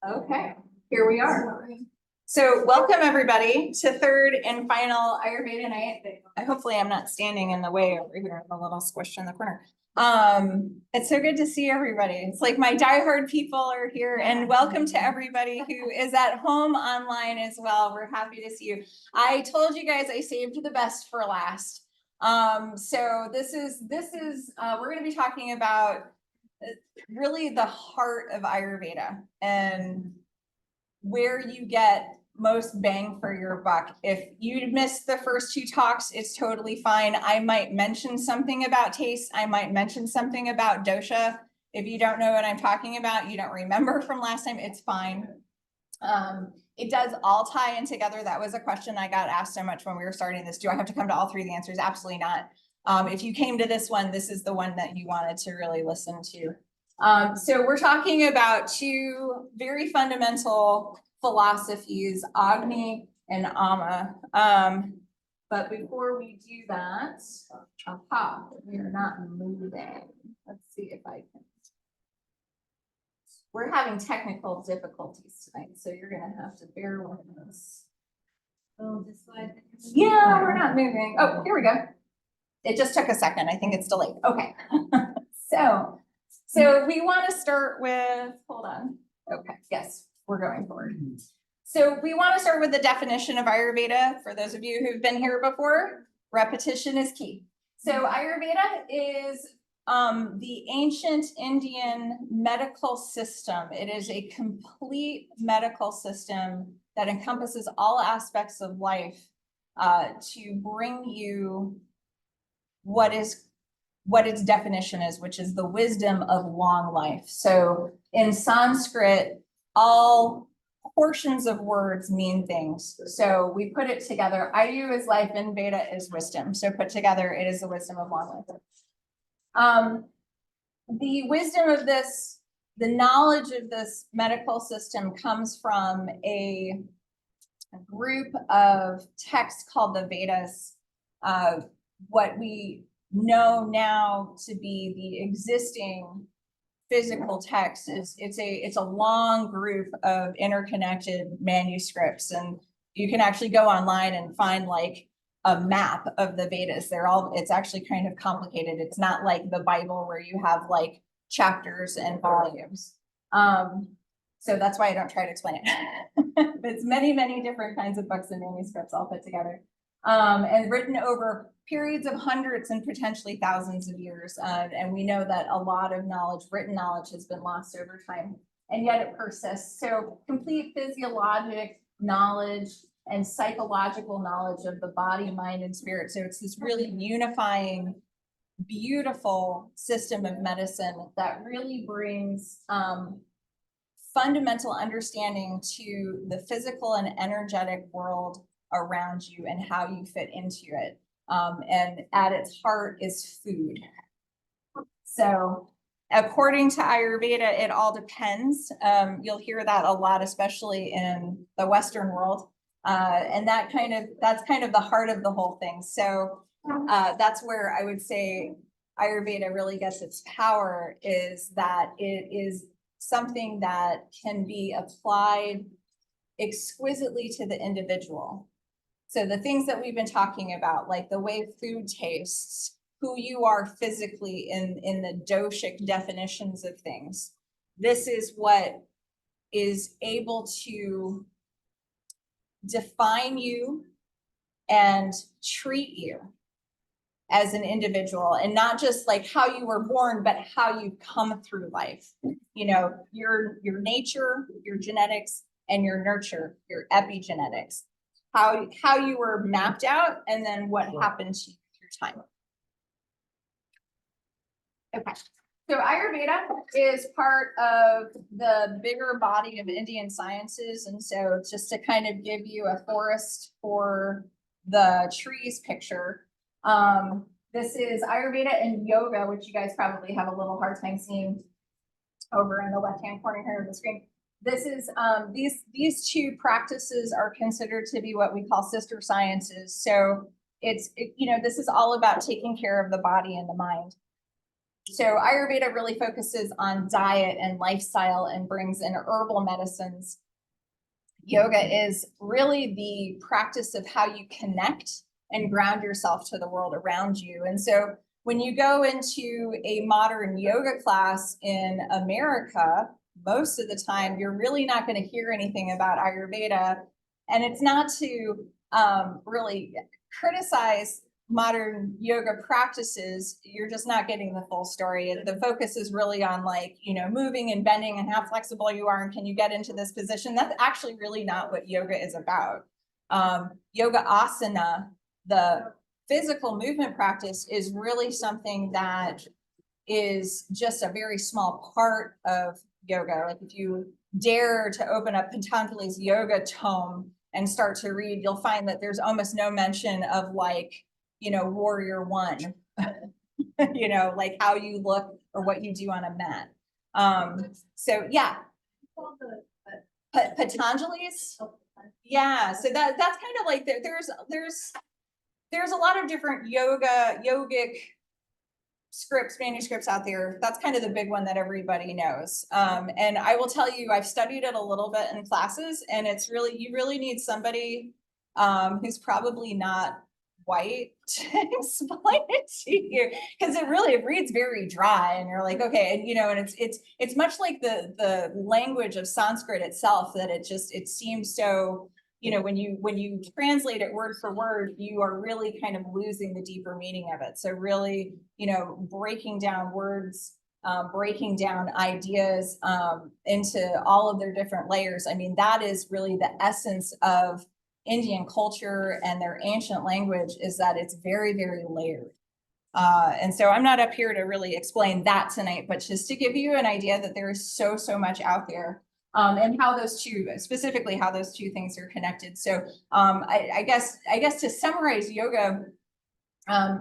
Okay, here we are. So welcome everybody to third and final Ayurveda night. Hopefully I'm not standing in the way over here, I'm a little squished in the corner. It's so good to see everybody. It's like my diehard people are here, and welcome to everybody who is at home online as well. We're happy to see you. I told you guys I saved the best for last. So this is we're going to be talking about really the heart of Ayurveda and where you get most bang for your buck. If you missed the first two talks, it's totally fine. I might mention something about taste. I might mention something about dosha. If you don't know what I'm talking about, you don't remember from last time, it's fine. It does all tie in together. That was a question I got asked so much when we were starting this. Do I have to come to all three? The answer is absolutely not. If you came to this one, this is the one that you wanted to really listen to. So we're talking about two very fundamental philosophies, Agni and Ama. But before we do that, we are not moving. Let's see if I can. We're having technical difficulties tonight, so you're gonna have to bear with us. Oh, this slide. Yeah, we're not moving. Oh, here we go. It just took a second. I think it's delayed. Okay. So we want to start with, hold on. Okay, yes, we're going forward. So we want to start with the definition of Ayurveda. For those of you who've been here before, repetition is key. So Ayurveda is the ancient Indian medical system. It is a complete medical system that encompasses all aspects of life to bring you what its definition is, which is the wisdom of long life. So in Sanskrit, all portions of words mean things. So we put it together. Ayu is life and Veda is wisdom. So put together, it is the wisdom of long life. The wisdom of this, the knowledge of this medical system comes from a group of texts called the Vedas, what we know now to be the existing physical text is it's a long group of interconnected manuscripts, and you can actually go online and find like a map of the Vedas. It's actually kind of complicated. It's not like the Bible where you have like chapters and volumes. So that's why I don't try to explain it. It's many different kinds of books and manuscripts all put together. And written over periods of hundreds and potentially thousands of years. And we know that a lot of knowledge, written knowledge, has been lost over time, and yet it persists. So complete physiologic knowledge and psychological knowledge of the body, mind, and spirit. So it's this really unifying, beautiful system of medicine that really brings fundamental understanding to the physical and energetic world around you and how you fit into it. And at its heart is food. So according to Ayurveda, it all depends. You'll hear that a lot, especially in the Western world. And that's kind of the heart of the whole thing. So that's where I would say Ayurveda really gets its power, is that it is something that can be applied exquisitely to the individual. So the things that we've been talking about, like the way food tastes, who you are physically in the doshic definitions of things, this is what is able to define you and treat you as an individual, and not just like how you were born, but how you come through life. You know, your nature, your genetics, and your nurture, your epigenetics. How you were mapped out, and then what happened to you through time. Okay, so Ayurveda is part of the bigger body of Indian sciences, and so just to kind of give you a forest for the trees picture, this is Ayurveda and yoga, which you guys probably have a little hard time seeing over in the left-hand corner here of the screen. This is these two practices are considered to be what we call sister sciences. So this is all about taking care of the body and the mind. So Ayurveda really focuses on diet and lifestyle and brings in herbal medicines. Yoga is really the practice of how you connect and ground yourself to the world around you. And so when you go into a modern yoga class in America, most of the time, you're really not going to hear anything about Ayurveda. And it's not to really criticize modern yoga practices. You're just not getting the full story. The focus is really on like, you know, moving and bending and how flexible you are and can you get into this position. That's actually really not what yoga is about. Yoga asana, the physical movement practice, is really something that is just a very small part of yoga. Like if you dare to open up Patanjali's yoga tome and start to read, you'll find that there's almost no mention of like, you know, warrior one, you know, like how you look or what you do on a mat. So yeah. Patanjali's, yeah. So that's kind of like there's a lot of different yogic scripts, manuscripts out there. That's kind of the big one that everybody knows. And I will tell you, I've studied it a little bit in classes, and it's really, you really need somebody who's probably not white to explain it to you, because it reads very dry, and you're like, okay, and you know, and it's much like the language of Sanskrit itself, that it seems so, you know, when you translate it word for word, you are really kind of losing the deeper meaning of it. So really, you know, breaking down words, breaking down ideas into all of their different layers. I mean, that is really the essence of Indian culture and their ancient language, is that it's very, very layered. And so I'm not up here to really explain that tonight, but just to give you an idea that there is so much out there, and how those two, specifically how those two things are connected. So I guess to summarize yoga,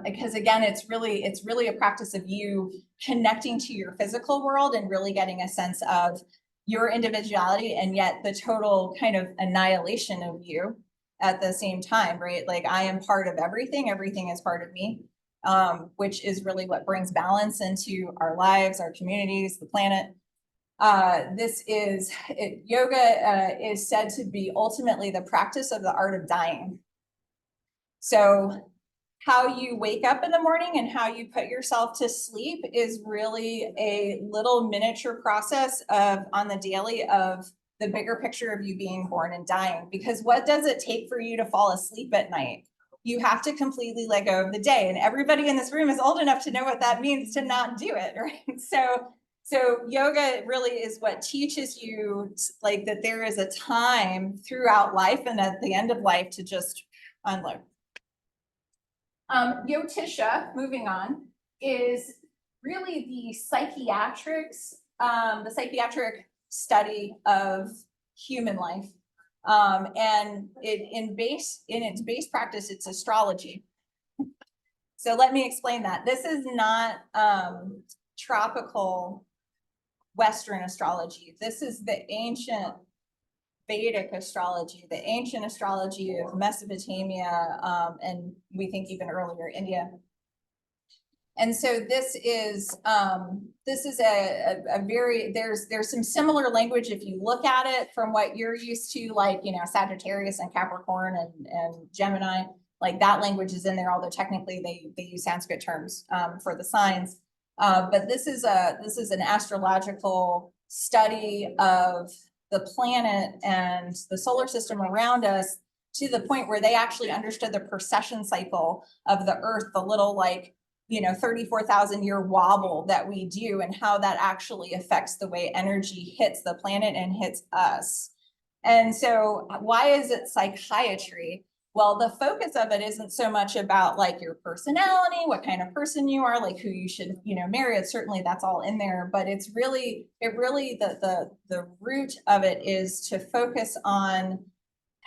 because again, it's really a practice of you connecting to your physical world and really getting a sense of your individuality, and yet the total kind of annihilation of you at the same time, right? Like I am part of everything, everything is part of me, which is really what brings balance into our lives, our communities, the planet. Yoga is said to be ultimately the practice of the art of dying. So how you wake up in the morning and how you put yourself to sleep is really a little miniature process on the daily of the bigger picture of you being born and dying. Because what does it take for you to fall asleep at night? You have to completely let go of the day. And everybody in this room is old enough to know what that means to not do it, right? So yoga really is what teaches you like that there is a time throughout life and at the end of life to just unload. Yotisha, moving on, is really the psychiatric study of human life. And in its base practice, it's astrology. So let me explain that. This is not tropical Western astrology. This is the ancient Vedic astrology, the ancient astrology of Mesopotamia, and we think even earlier India. And so this is a very, there's some similar language if you look at it from what you're used to, like, you know, Sagittarius and Capricorn and Gemini, like that language is in there, although technically they use Sanskrit terms for the signs. But this is an astrological study of the planet and the solar system around us, to the point where they actually understood the precession cycle of the Earth, the little, like, you know, 34,000 year wobble that we do, and how that actually affects the way energy hits the planet and hits us. And so why is it psychiatry? Well, the focus of it isn't so much about like your personality, what kind of person you are, like who you should, you know, marry. It's certainly, that's all in there, but it's really, the root of it is to focus on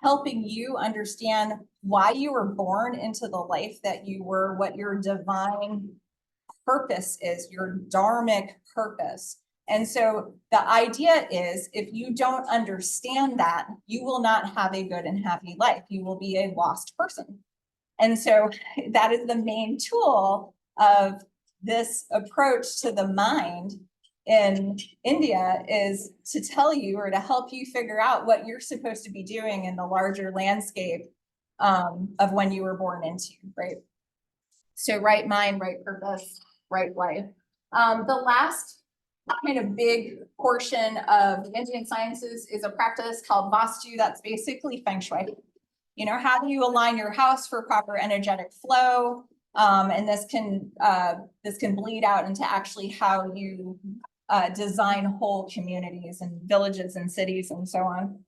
helping you understand why you were born into the life that you were, what your divine purpose is, your dharmic purpose. And so the idea is, if you don't understand that, you will not have a good and happy life. You will be a lost person. And so that is the main tool of this approach to the mind in India is to tell you or to help you figure out what you're supposed to be doing in the larger landscape of when you were born into, right? So right mind, right purpose, right life. The last kind of big portion of Indian sciences is a practice called Vastu. That's basically feng shui. You know, how do you align your house for proper energetic flow? And this can bleed out into actually how you design whole communities and villages and cities and so on.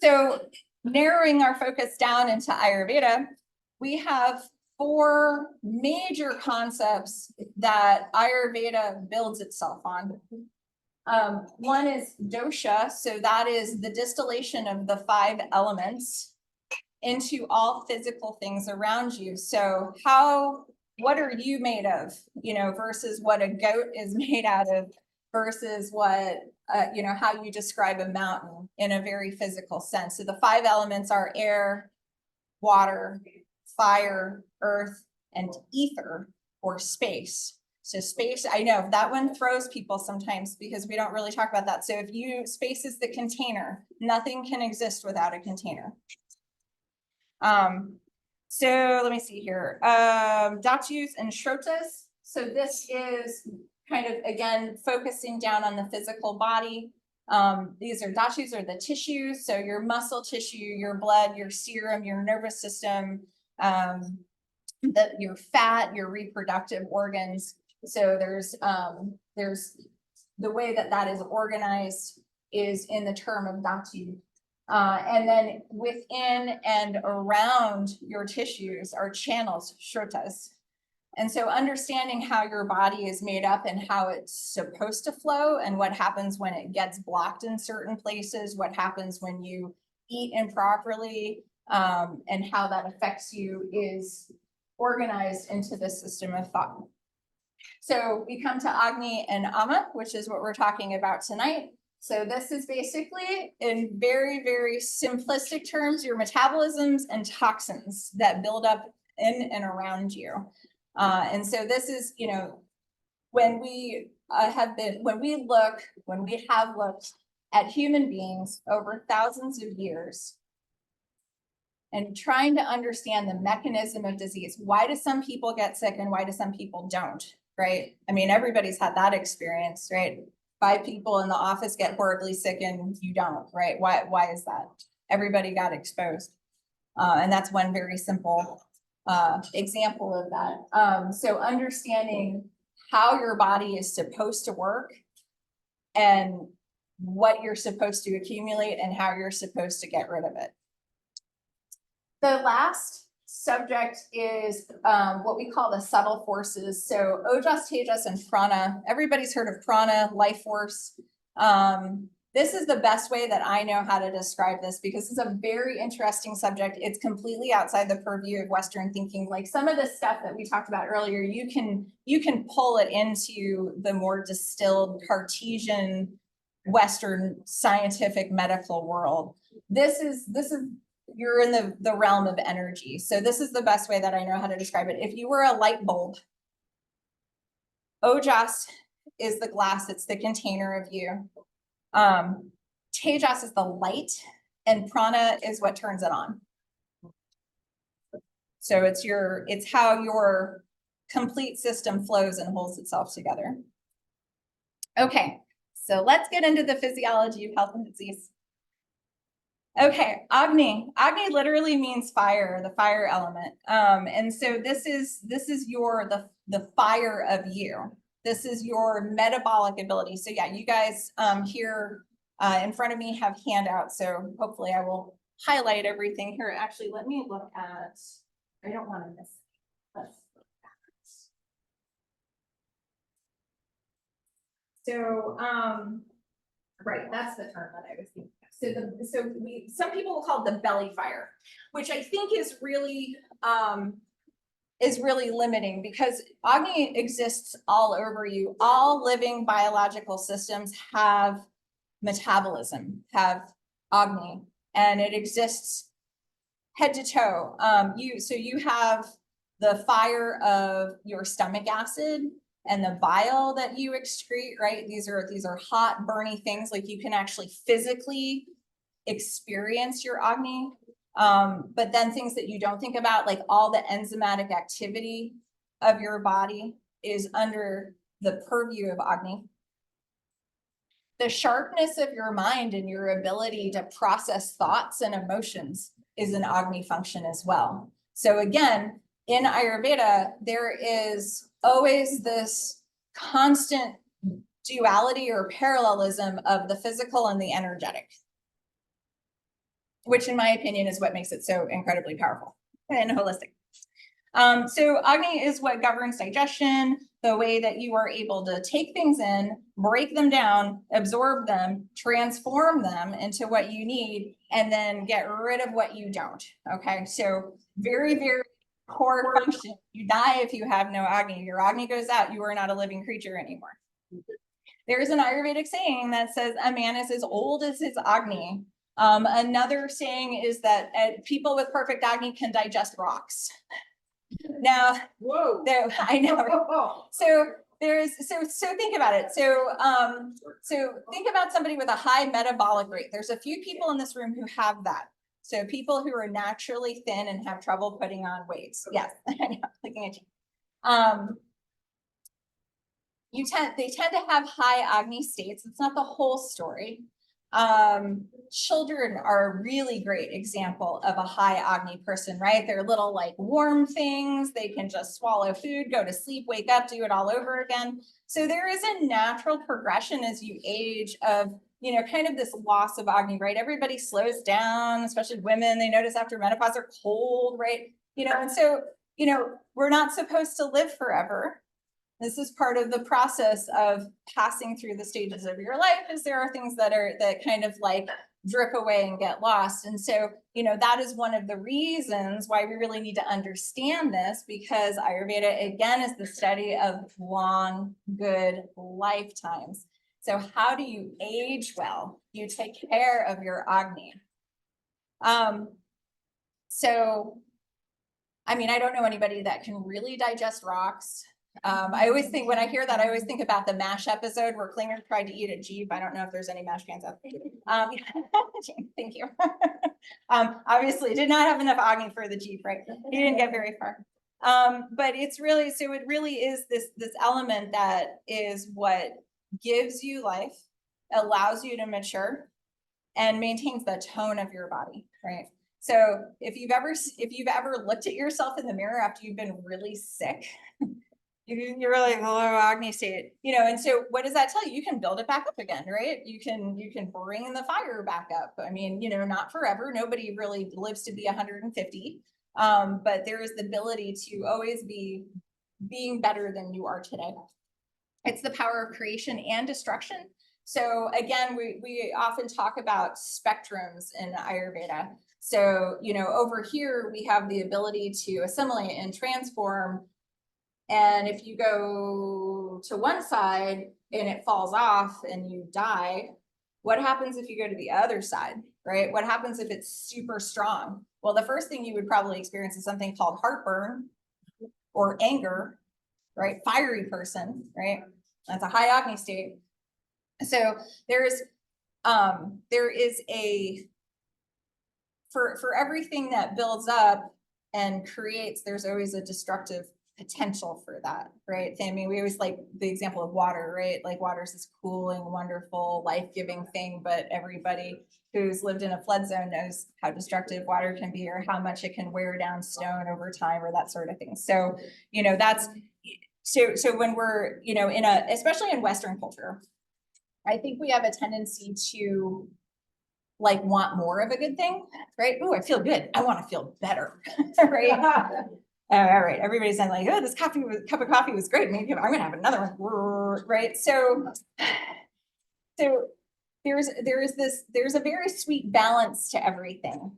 So narrowing our focus down into Ayurveda, we have 4 major concepts that Ayurveda builds itself on. One is dosha, so that is the distillation of the 5 elements into all physical things around you. So what are you made of, you know, versus what a goat is made out of, versus what, you know, how you describe a mountain in a very physical sense. So the 5 elements are air, water, fire, earth, and ether, or space. So space, I know that one throws people sometimes because we don't really talk about that. So space is the container. Nothing can exist without a container. So let me see here. Dhatus and shrotas. So this is kind of, again, focusing down on the physical body. These are dhatus, are the tissues. So your muscle tissue, your blood, your serum, your nervous system, your fat, your reproductive organs. So there's the way that is organized is in the term of dhatu. And then within and around your tissues are channels, shrotas. And so understanding how your body is made up and how it's supposed to flow and what happens when it gets blocked in certain places, what happens when you eat improperly, and how that affects you is organized into this system of thought. So we come to Agni and Ama, which is what we're talking about tonight. So this is basically, in very, very simplistic terms, your metabolisms and toxins that build up in and around you. And so this is, you know, when we have looked at human beings over thousands of years and trying to understand the mechanism of disease. Why do some people get sick and why do some people don't, right? I mean, everybody's had that experience, right? 5 people in the office get horribly sick and you don't, right? Why is that? Everybody got exposed. And that's one very simple example of that. So understanding how your body is supposed to work and what you're supposed to accumulate and how you're supposed to get rid of it. The last subject is what we call the subtle forces. So ojas, tejas, and prana. Everybody's heard of prana, life force. This is the best way that I know how to describe this because it's a very interesting subject. It's completely outside the purview of Western thinking. Like some of the stuff that we talked about earlier, you can pull it into the more distilled Cartesian Western scientific medical world. This is you're in the realm of energy. So this is the best way that I know how to describe it. If you were a light bulb, ojas is the glass, it's the container of you. Tejas is the light and prana is what turns it on. So it's how your complete system flows and holds itself together. Okay, so let's get into the physiology of health and disease. Okay, Agni. Agni literally means fire, the fire element. And so this is the fire of you. This is your metabolic ability. So yeah, you guys here in front of me have handouts. So hopefully I will highlight everything here. Actually, let me look at, I don't want to miss. Let's look at. So, right, that's the term that I was thinking of. Some people will call it the belly fire, which I think is really limiting because Agni exists all over you. All living biological systems have metabolism, have Agni, and it exists head to toe. You have the fire of your stomach acid and the bile that you excrete, right? These are hot, burny things. Like you can actually physically experience your Agni. But then things that you don't think about, like all the enzymatic activity of your body is under the purview of Agni. The sharpness of your mind and your ability to process thoughts and emotions is an Agni function as well. So again, in Ayurveda, there is always this constant duality or parallelism of the physical and the energetic, which in my opinion is what makes it so incredibly powerful and holistic. So Agni is what governs digestion, the way that you are able to take things in, break them down, absorb them, transform them into what you need, and then get rid of what you don't. Okay, so very, very core function. You die if you have no Agni. Your Agni goes out, you are not a living creature anymore. There's an Ayurvedic saying that says a man is as old as his Agni. Another saying is that people with perfect Agni can digest rocks. Now, whoa, I know. So think about it. So think about somebody with a high metabolic rate. There's a few people in this room who have that. So people who are naturally thin and have trouble putting on weight. Yes, I know, looking at you. They tend to have high Agni states. It's not the whole story. Children are a really great example of a high Agni person, right? They're little like warm things. They can just swallow food, go to sleep, wake up, do it all over again. So there is a natural progression as you age of, kind of this loss of Agni, right? Everybody slows down, especially women. They notice after menopause they're cold, right? And so, we're not supposed to live forever. This is part of the process of passing through the stages of your life, is there are things that kind of like drip away and get lost. And so, that is one of the reasons why we really need to understand this, because Ayurveda, again, is the study of long, good lifetimes. So how do you age well? You take care of your Agni. So, I mean, I don't know anybody that can really digest rocks. I always think, when I hear that, I always think about the MASH episode where Klinger tried to eat a Jeep. I don't know if there's any MASH fans out there. Thank you. Obviously did not have enough Agni for the Jeep, right? He didn't get very far. But it really is this element that is what gives you life, allows you to mature, and maintains the tone of your body, right? So if you've ever looked at yourself in the mirror after you've been really sick, you're like, hello, Agni state, and so what does that tell you? You can build it back up again, right? You can bring the fire back up. I mean, not forever. Nobody really lives to be 150. But there is the ability to always be being better than you are today. It's the power of creation and destruction. So again, we often talk about spectrums in Ayurveda. So, over here, we have the ability to assimilate and transform. And if you go to one side and it falls off and you die, what happens if you go to the other side, right? What happens if it's super strong? Well, the first thing you would probably experience is something called heartburn or anger, right? Fiery person, right? That's a high Agni state. So there is for everything that builds up and creates, there's always a destructive potential for that, right? I mean, we always like the example of water, right? Like water is this cooling, wonderful, life-giving thing, but everybody who's lived in a flood zone knows how destructive water can be, or how much it can wear down stone over time, or that sort of thing. So, that's so when we're, especially in Western culture, I think we have a tendency to like want more of a good thing, right? Oh, I feel good. I want to feel better, right? All right, everybody's saying like, oh, this cup of coffee was great. Maybe I'm gonna have another one, right? So there's a very sweet balance to everything.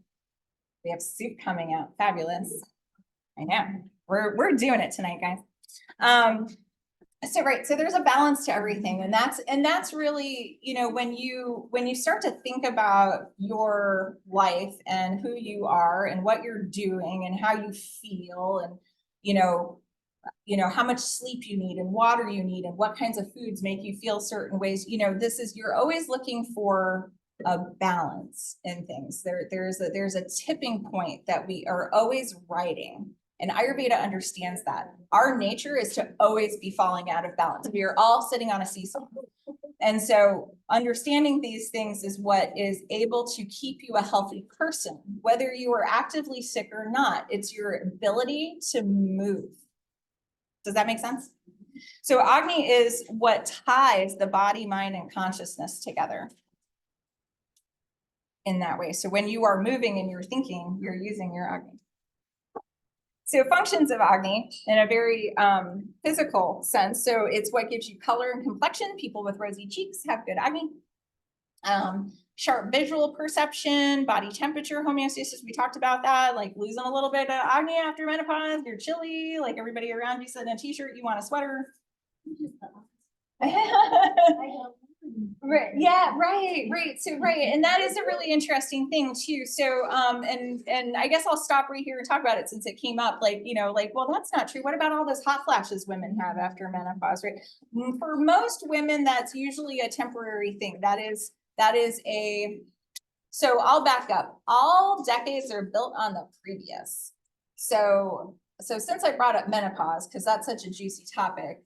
We have soup coming out, fabulous. I know, we're doing it tonight, guys. So there's a balance to everything, and that's really, when you start to think about your life and who you are and what you're doing and how you feel, and how much sleep you need and water you need and what kinds of foods make you feel certain ways. You're always looking for a balance in things. There's a tipping point that we are always riding. And Ayurveda understands that. Our nature is to always be falling out of balance. We are all sitting on a seesaw. And so understanding these things is what is able to keep you a healthy person, whether you are actively sick or not. It's your ability to move. Does that make sense? So Agni is what ties the body, mind, and consciousness together in that way. So when you are moving and you're thinking, you're using your Agni. So functions of Agni in a very physical sense. So it's what gives you color and complexion. People with rosy cheeks have good Agni. Sharp visual perception, body temperature homeostasis. We talked about that, like losing a little bit of Agni after menopause. You're chilly, like everybody around you said in a t-shirt, you want a sweater. Right. Yeah, right. So and that is a really interesting thing too. So and I guess I'll stop right here and talk about it since it came up, well, that's not true. What about all those hot flashes women have after menopause, right? For most women, that's usually a temporary thing. So I'll back up. All decades are built on the previous. So since I brought up menopause, because that's such a juicy topic,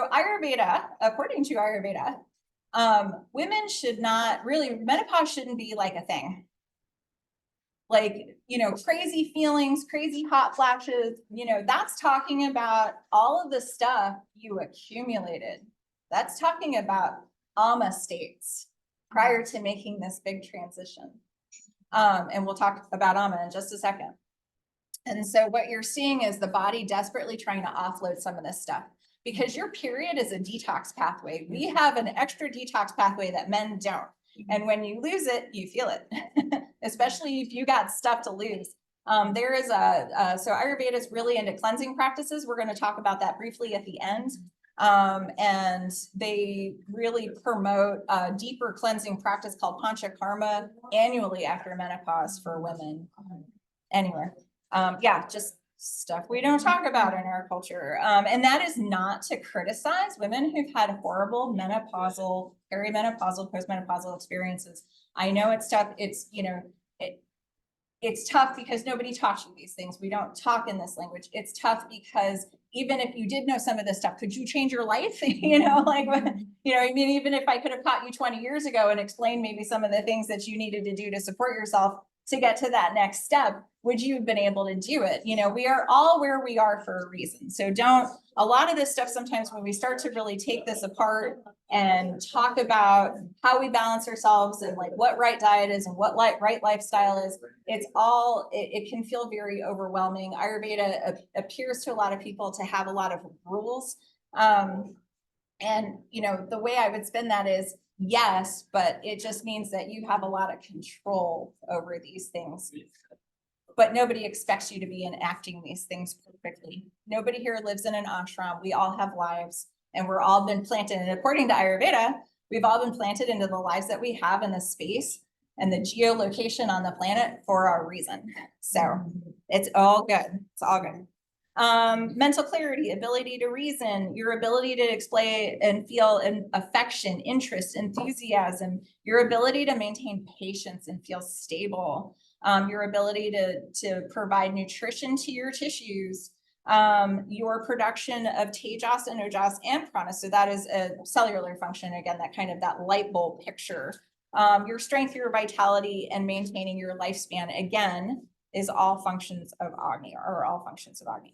Ayurveda, according to Ayurveda, women should not really, menopause shouldn't be like a thing. Crazy feelings, crazy hot flashes, that's talking about all of the stuff you accumulated. That's talking about ama states prior to making this big transition. And we'll talk about ama in just a second. And so what you're seeing is the body desperately trying to offload some of this stuff because your period is a detox pathway. We have an extra detox pathway that men don't. And when you lose it, you feel it, especially if you got stuff to lose. There is so Ayurveda is really into cleansing practices. We're going to talk about that briefly at the end. And they really promote a deeper cleansing practice called panchakarma annually after menopause for women. Anyway. Just stuff we don't talk about in our culture. And that is not to criticize women who've had horrible menopausal, perimenopausal, postmenopausal experiences. I know it's tough. It's tough because nobody taught you these things. We don't talk in this language. It's tough because even if you did know some of this stuff, could you change your life? Even if I could have taught you 20 years ago and explained maybe some of the things that you needed to do to support yourself to get to that next step, would you have been able to do it? We are all where we are for a reason. So a lot of this stuff, sometimes when we start to really take this apart and talk about how we balance ourselves and what right diet is and what right lifestyle is, it can feel very overwhelming. Ayurveda appears to a lot of people to have a lot of rules. And the way I would spin that is, yes, but it just means that you have a lot of control over these things. But nobody expects you to be enacting these things perfectly. Nobody here lives in an ashram. We all have lives and we're all been planted. And according to Ayurveda, we've all been planted into the lives that we have in this space and the geolocation on the planet for a reason. So it's all good. It's all good. Mental clarity, ability to reason, your ability to display and feel affection, interest, enthusiasm, your ability to maintain patience and feel stable, your ability to provide nutrition to your tissues, your production of tejas and ojas and prana. So that is a cellular function. Again, that light bulb picture. Your strength, your vitality, and maintaining your lifespan, again, is all functions of Agni, or all functions of Agni.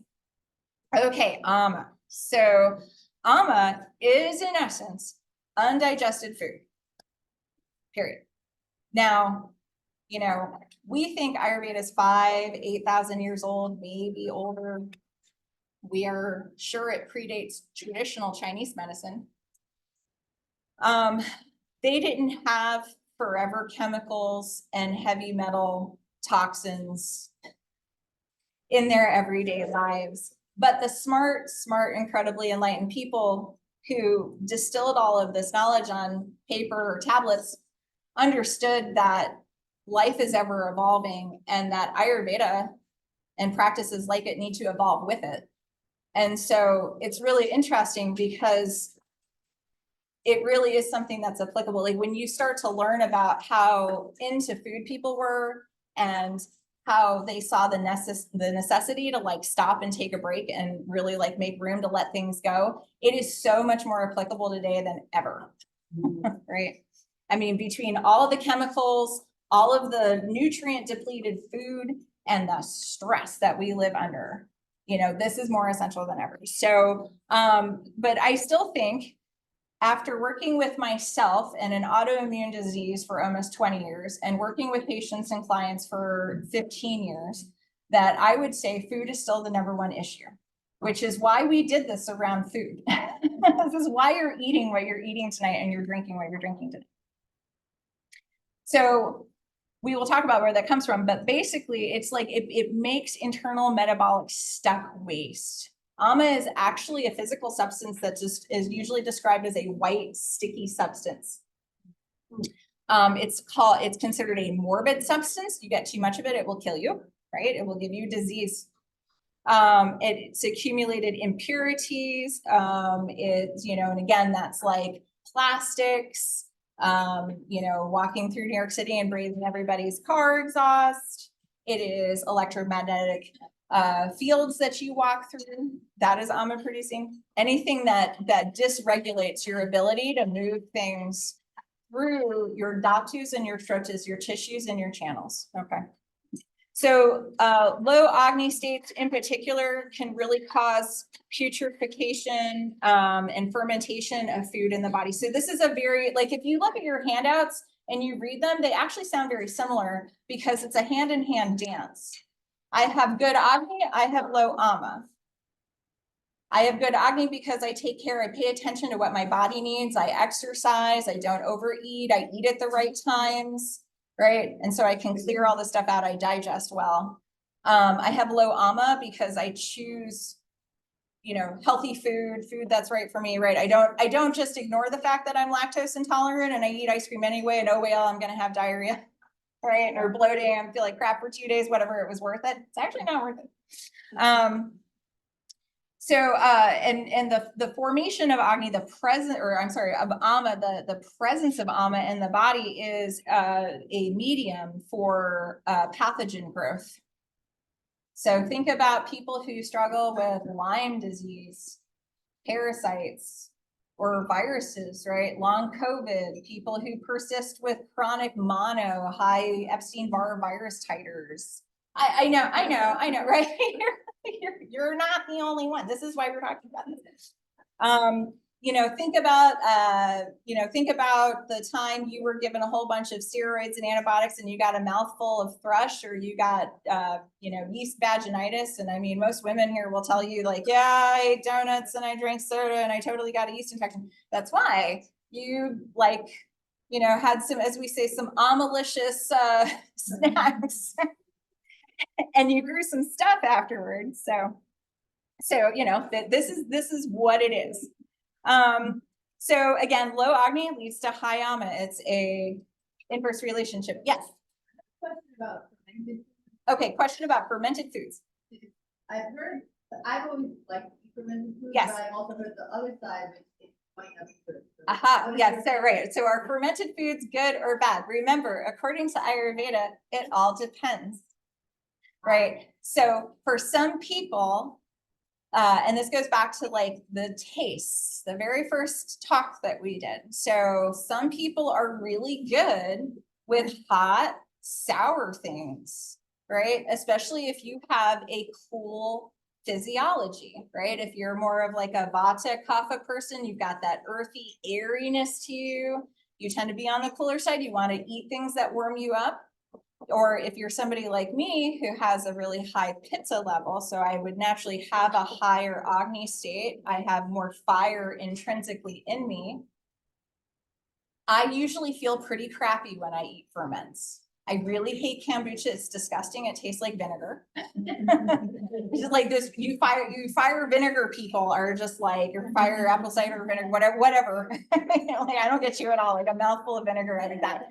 Okay, ama. So ama is, in essence, undigested food, period. Now, we think Ayurveda is 8,000 years old, maybe older. We are sure it predates traditional Chinese medicine. They didn't have forever chemicals and heavy metal toxins in their everyday lives. But the smart, incredibly enlightened people who distilled all of this knowledge on paper or tablets understood that life is ever evolving, and that Ayurveda and practices like it need to evolve with it. And so it's really interesting because it really is something that's applicable. Like when you start to learn about how into food people were and how they saw the necessity to like stop and take a break and really like make room to let things go, it is so much more applicable today than ever, right? I mean, between all of the chemicals, all of the nutrient depleted food, and the stress that we live under, you know, this is more essential than ever. So, but I still think after working with myself and an autoimmune disease for almost 20 years and working with patients and clients for 15 years, that I would say food is still the #1 issue, which is why we did this around food. This is why you're eating what you're eating tonight and you're drinking what you're drinking tonight. So we will talk about where that comes from, but basically it's like it makes internal metabolic stuck waste. Ama is actually a physical substance that just is usually described as a white sticky substance. It's considered a morbid substance. You get too much of it, it will kill you, right? It will give you disease. It's accumulated impurities. It's, you know, and again, that's like plastics, you know, walking through New York City and breathing everybody's car exhaust. It is electromagnetic fields that you walk through, that is ama producing. Anything that dysregulates your ability to move things through your dhatus and your shrotas, your tissues and your channels. Okay. So low Agni states in particular can really cause putrefaction and fermentation of food in the body. So this is a very, like, if you look at your handouts and you read them, they actually sound very similar because it's a hand-in-hand dance. I have good Agni, I have low Ama. I have good Agni because I take care, I pay attention to what my body needs, I exercise, I don't overeat, I eat at the right times, right? And so I can clear all the stuff out, I digest well. I have low Ama because I choose, you know, healthy food that's right for me, right? I don't just ignore the fact that I'm lactose intolerant and I eat ice cream anyway, and oh well, I'm gonna have diarrhea, right? Or bloating, I feel like crap for 2 days, whatever, it was worth it. It's actually not worth it. And the formation of Agni, of Ama, the presence of Ama in the body is a medium for pathogen growth. So think about people who struggle with Lyme disease, parasites, or viruses, right? Long COVID, people who persist with chronic mono, high Epstein-Barr virus titers. I know, right? You're not the only one. This is why we're talking about this. You know, think about the time you were given a whole bunch of steroids and antibiotics and you got a mouthful of thrush, or you got, you know, yeast vaginitis. And I mean, most women here will tell you like, yeah, I ate donuts and I drank soda and I totally got a yeast infection. That's why you, like, you know, had some, as we say, some amalicious snacks and you grew some stuff afterwards. So, you know, this is what it is. So again, low Agni leads to high Ama. It's a inverse relationship. Yes. Question about fermented. Okay, question about fermented foods. I've always liked fermented foods, yes. But I've also heard the other side of it might not be good. Aha, yes, so right. So are fermented foods good or bad? Remember, according to Ayurveda, it all depends. Right? So for some people, and this goes back to like the tastes, the very first talk that we did. So some people are really good with hot, sour things, right? Especially if you have a cool physiology, right? If you're more of like a Vata Kapha person, you've got that earthy airiness to you. You tend to be on the cooler side. You want to eat things that warm you up. Or if you're somebody like me who has a really high pitta level, so I would naturally have a higher Agni state, I have more fire intrinsically in me, I usually feel pretty crappy when I eat ferments. I really hate kombucha. It's disgusting. It tastes like vinegar. It's just like this, you fire vinegar people are just like, or fire apple cider vinegar, whatever. Like, I don't get you at all. Like a mouthful of vinegar, I think that.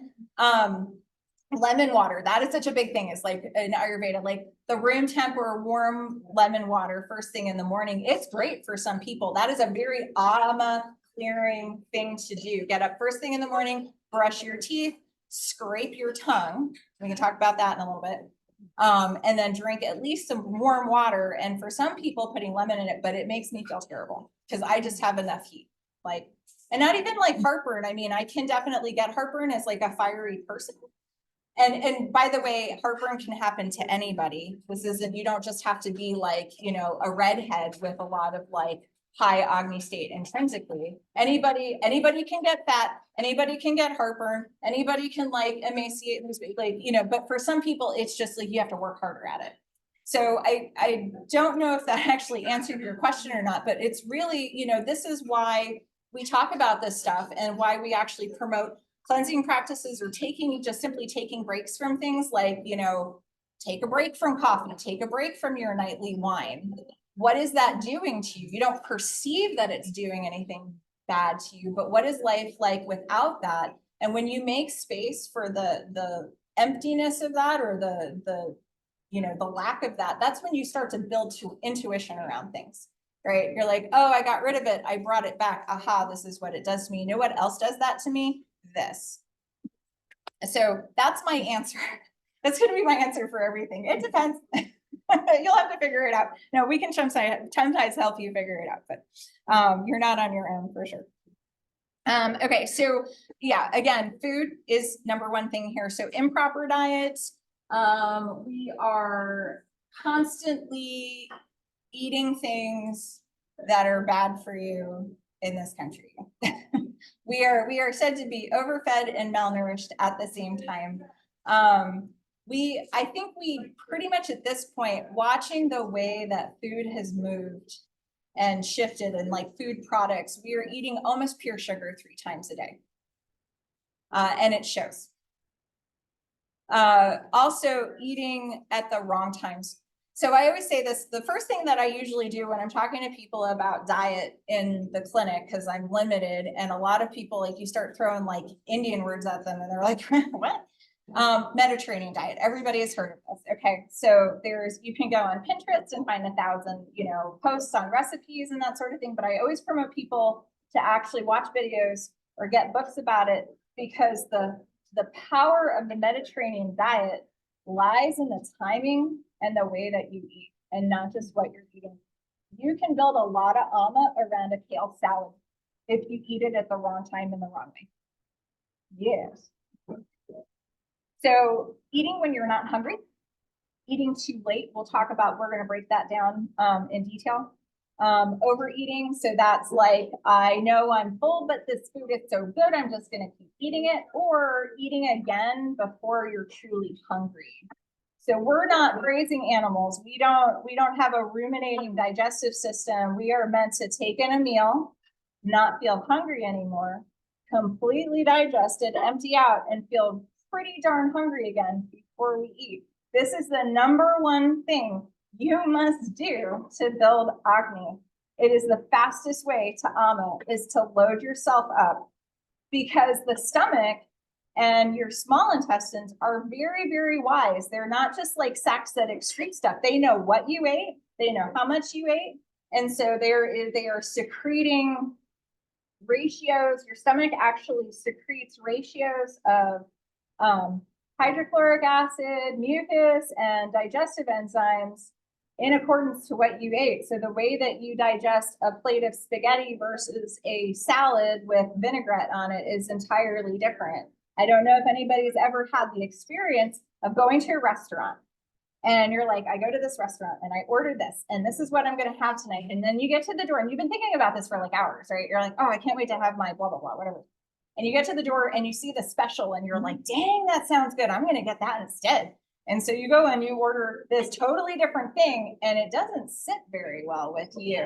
Lemon water, that is such a big thing. It's like in Ayurveda, like the room temp or warm lemon water first thing in the morning. It's great for some people. That is a very ama clearing thing to do. Get up first thing in the morning, brush your teeth, scrape your tongue. We can talk about that in a little bit. And then drink at least some warm water. And for some people, putting lemon in it, but it makes me feel terrible because I just have enough heat. Like, and not even like heartburn. I mean, I can definitely get heartburn as like a fiery person. And by the way, heartburn can happen to anybody. This isn't, you don't just have to be like, you know, a redhead with a lot of like high Agni state intrinsically. Anybody can get fat, anybody can get heartburn, anybody can like emaciate, lose weight, like, you know, but for some people, it's just like you have to work harder at it. So I don't know if that actually answered your question or not, but it's really, you know, this is why we talk about this stuff and why we actually promote cleansing practices or just simply taking breaks from things like, you know, take a break from coffee, take a break from your nightly wine. What is that doing to you? You don't perceive that it's doing anything bad to you, but what is life like without that? And when you make space for the emptiness of that or the you know, the lack of that, that's when you start to build to intuition around things. Right? You're like, oh, I got rid of it. I brought it back. Aha, this is what it does to me. You know what else does that to me? This. So that's my answer. That's going to be my answer for everything. It depends. You'll have to figure it out. No, we can sometimes help you figure it out, but you're not on your own for sure. Okay, so yeah, again, food is number one thing here. So improper diet, we are constantly eating things that are bad for you in this country. We are said to be overfed and malnourished at the same time. I think we pretty much at this point, watching the way that food has moved and shifted and like food products, we are eating almost pure sugar 3 times a day. And it shows. Also eating at the wrong times. So I always say this, the first thing that I usually do when I'm talking to people about diet in the clinic, because I'm limited, and a lot of people, like you start throwing like Indian words at them and they're like, what? Mediterranean diet. Everybody has heard of this. Okay. So you can go on Pinterest and find 1,000, you know, posts on recipes and that sort of thing. But I always promote people to actually watch videos or get books about it, because the power of the Mediterranean diet lies in the timing and the way that you eat, and not just what you're eating. You can build a lot of ama around a kale salad if you eat it at the wrong time and the wrong way. Yes. So eating when you're not hungry, eating too late, we're going to break that down in detail. Overeating, so that's like, I know I'm full, but this food is so good, I'm just going to keep eating it, or eating again before you're truly hungry. So we're not grazing animals. We don't have a ruminating digestive system. We are meant to take in a meal, not feel hungry anymore, completely digest it, empty out, and feel pretty darn hungry again before we eat. This is the number one thing you must do to build Agni. It is the fastest way to ama, is to load yourself up, because the stomach and your small intestines are very, very wise. They're not just like sacs that excrete stuff. They know what you ate. They know how much you ate. And so they are secreting ratios. Your stomach actually secretes ratios of hydrochloric acid, mucus, and digestive enzymes in accordance to what you ate. So the way that you digest a plate of spaghetti versus a salad with vinaigrette on it is entirely different. I don't know if anybody's ever had the experience of going to a restaurant and you're like, I go to this restaurant and I ordered this, and this is what I'm going to have tonight. And then you get to the door and you've been thinking about this for like hours, right? You're like, oh, I can't wait to have my blah, blah, blah, whatever. And you get to the door and you see the special and you're like, dang, that sounds good. I'm going to get that instead. And so you go and you order this totally different thing, and it doesn't sit very well with you.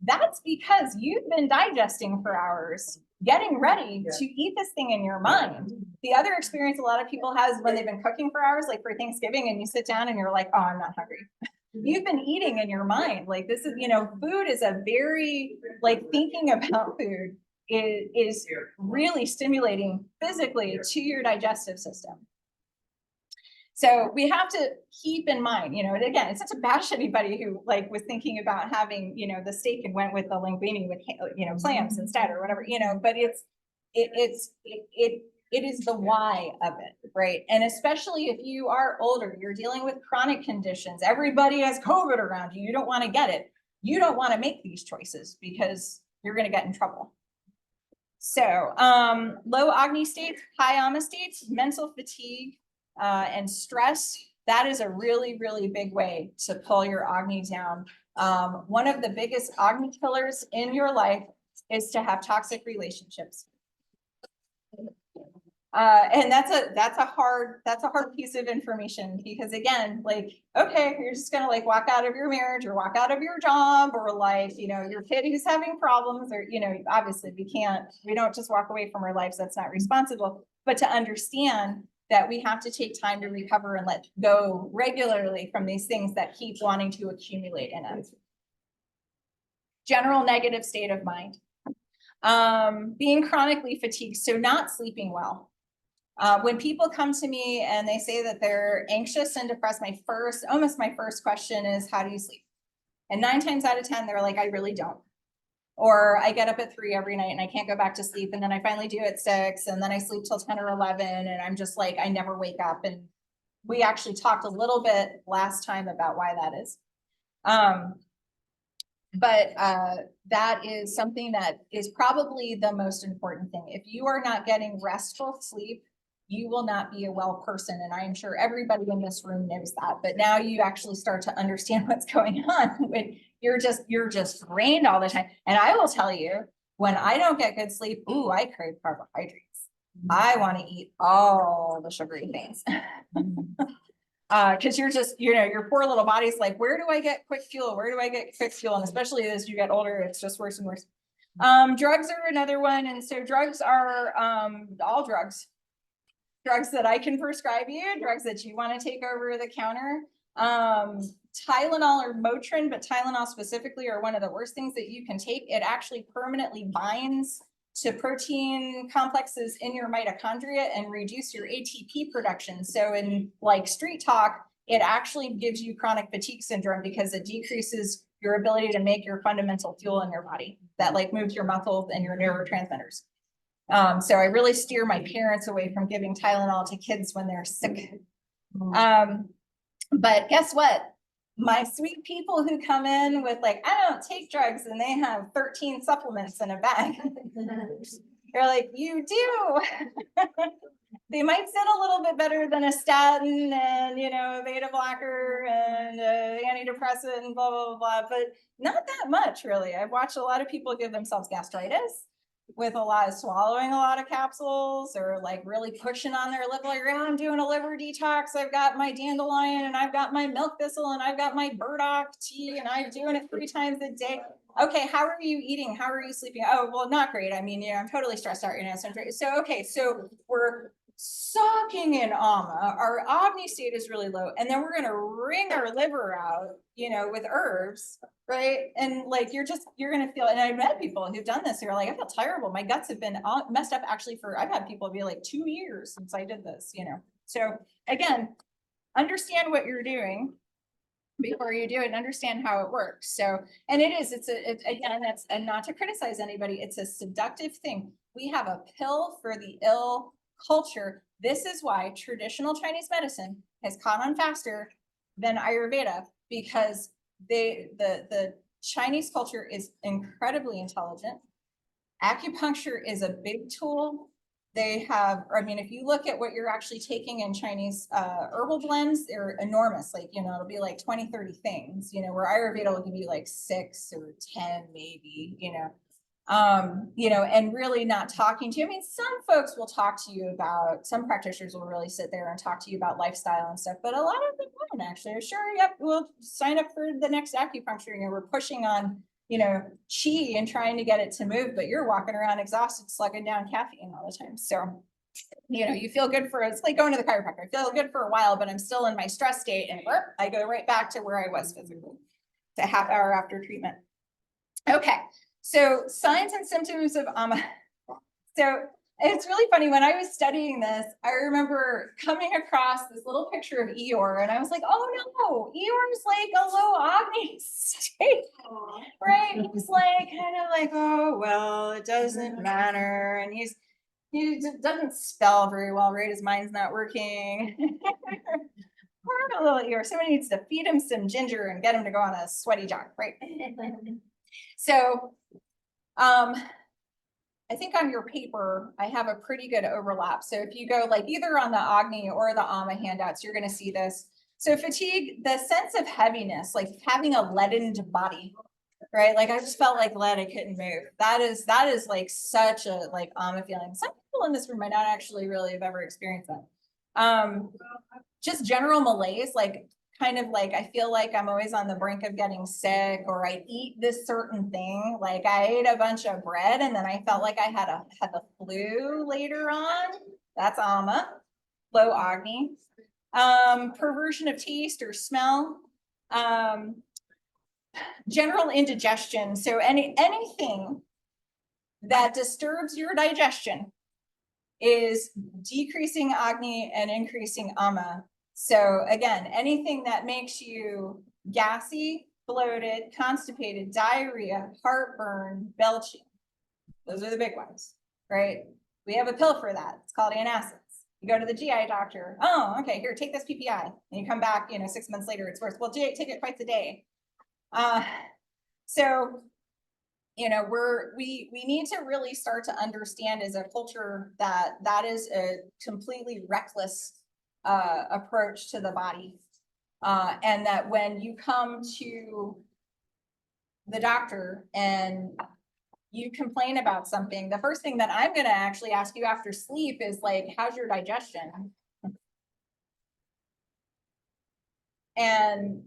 That's because you've been digesting for hours, getting ready to eat this thing in your mind. The other experience a lot of people has when they've been cooking for hours, like for Thanksgiving, and you sit down and you're like, oh, I'm not hungry. You've been eating in your mind. Like, this is, you know, food is a very, like, thinking about food is really stimulating physically to your digestive system. So we have to keep in mind, you know, and again, it's such a bash anybody who like was thinking about having, you know, the steak and went with the linguine with, you know, clams instead or whatever, you know, but it is the why of it, right? And especially if you are older, you're dealing with chronic conditions. Everybody has COVID around you. You don't want to get it. You don't want to make these choices because you're going to get in trouble. So low Agni states, high Ama states, mental fatigue, and stress, that is a really, really big way to pull your Agni down. One of the biggest Agni killers in your life is to have toxic relationships. And that's a hard piece of information because again, like, okay, you're just gonna like walk out of your marriage or walk out of your job or like, you know, your kid who's having problems or, you know, obviously we don't just walk away from our lives. That's not responsible, but to understand that we have to take time to recover and let go regularly from these things that keep wanting to accumulate in us. General negative state of mind. Being chronically fatigued, so not sleeping well. When people come to me and they say that they're anxious and depressed, almost my first question is, how do you sleep? And 9 times out of 10, they're like, I really don't. Or I get up at 3 every night and I can't go back to sleep. And then I finally do at 6 and then I sleep till 10 or 11. And I'm just like, I never wake up. And we actually talked a little bit last time about why that is. But that is something that is probably the most important thing. If you are not getting restful sleep, you will not be a well person. And I'm sure everybody in this room knows that, but now you actually start to understand what's going on when you're just drained all the time. And I will tell you, when I don't get good sleep, ooh, I crave carbohydrates. I want to eat all the sugary things. Because you're just, you know, your poor little body's like, where do I get quick fuel? Where do I get quick fuel? And especially as you get older, it's just worse and worse. Drugs are another one. And so drugs are all drugs that I can prescribe you, drugs that you want to take over the counter. Tylenol or Motrin, but Tylenol specifically are one of the worst things that you can take. It actually permanently binds to protein complexes in your mitochondria and reduce your ATP production. So in like street talk, it actually gives you chronic fatigue syndrome because it decreases your ability to make your fundamental fuel in your body that like moves your muscles and your neurotransmitters. So I really steer my parents away from giving Tylenol to kids when they're sick. But guess what? My sweet people who come in with like, I don't take drugs and they have 13 supplements in a bag. You're like, you do. They might sit a little bit better than a statin and, you know, a beta blocker and antidepressant and blah, blah, blah, but not that much really. I've watched a lot of people give themselves gastritis with a lot of swallowing a lot of capsules or like really pushing on their liver, like, oh, I'm doing a liver detox. I've got my dandelion and I've got my milk thistle and I've got my burdock tea and I'm doing it 3 times a day. Okay, how are you eating? How are you sleeping? Oh, well, not great. I mean, you know, I'm totally stressed out, you know, so okay, so we're sucking in Ama, our Agni state is really low, and then we're gonna wring our liver out, you know, with herbs, right? And like you're gonna feel, and I've met people who've done this who are like, I feel terrible. My guts have been messed up actually I've had people be like 2 years since I did this, you know. So again, understand what you're doing before you do it and understand how it works. So, and again, that's, and not to criticize anybody, it's a seductive thing. We have a pill for the ill culture. This is why traditional Chinese medicine has caught on faster than Ayurveda, because the Chinese culture is incredibly intelligent. Acupuncture is a big tool. They have, I mean, if you look at what you're actually taking in Chinese herbal blends, they're enormous. Like, you know, it'll be like 20, 30 things, you know, where Ayurveda will give you like 6 or 10, maybe, you know, and really not talking to you. I mean, some folks will talk to you about, some practitioners will really sit there and talk to you about lifestyle and stuff, but a lot of them won't actually. Sure, yep, we'll sign up for the next acupuncture. You know, we're pushing on, you know, chi and trying to get it to move, but you're walking around exhausted, slugging down caffeine all the time. So, you know, you feel good it's like going to the chiropractor. I feel good for a while, but I'm still in my stress state and I go right back to where I was physically, to a half hour after treatment. Okay, so signs and symptoms of Ama. So It's really funny. When I was studying this, I remember coming across this little picture of Eeyore, and I was like, oh no, Eeyore's like a low Agni state, right? He's like, kind of like, oh, well, it doesn't matter. And he doesn't spell very well, right? His mind's not working. Poor little Eeyore. Somebody needs to feed him some ginger and get him to go on a sweaty jog, right? So, I think on your paper, I have a pretty good overlap. So if you go like either on the Agni or the Ama handouts, you're going to see this. So fatigue, the sense of heaviness, like having a leadened body, right? Like I just felt like lead, I couldn't move. That is like such a like Ama feeling. Some people in this room might not actually really have ever experienced that. Just general malaise, like kind of like, I feel like I'm always on the brink of getting sick, or I eat this certain thing. Like I ate a bunch of bread and then I felt like I had the flu later on. That's Ama, low Agni. Perversion of taste or smell. General indigestion. So anything that disturbs your digestion is decreasing Agni and increasing Ama. So again, anything that makes you gassy, bloated, constipated, diarrhea, heartburn, belching, those are the big ones, right? We have a pill for that. It's called antacids. You go to the GI doctor. Oh, okay, here, take this PPI. And you come back, 6 months later, it's worse. Well, take it twice a day. So we need to really start to understand as a culture that is a completely reckless approach to the body. And that when you come to the doctor and you complain about something, the first thing that I'm going to actually ask you after sleep is like, how's your digestion? And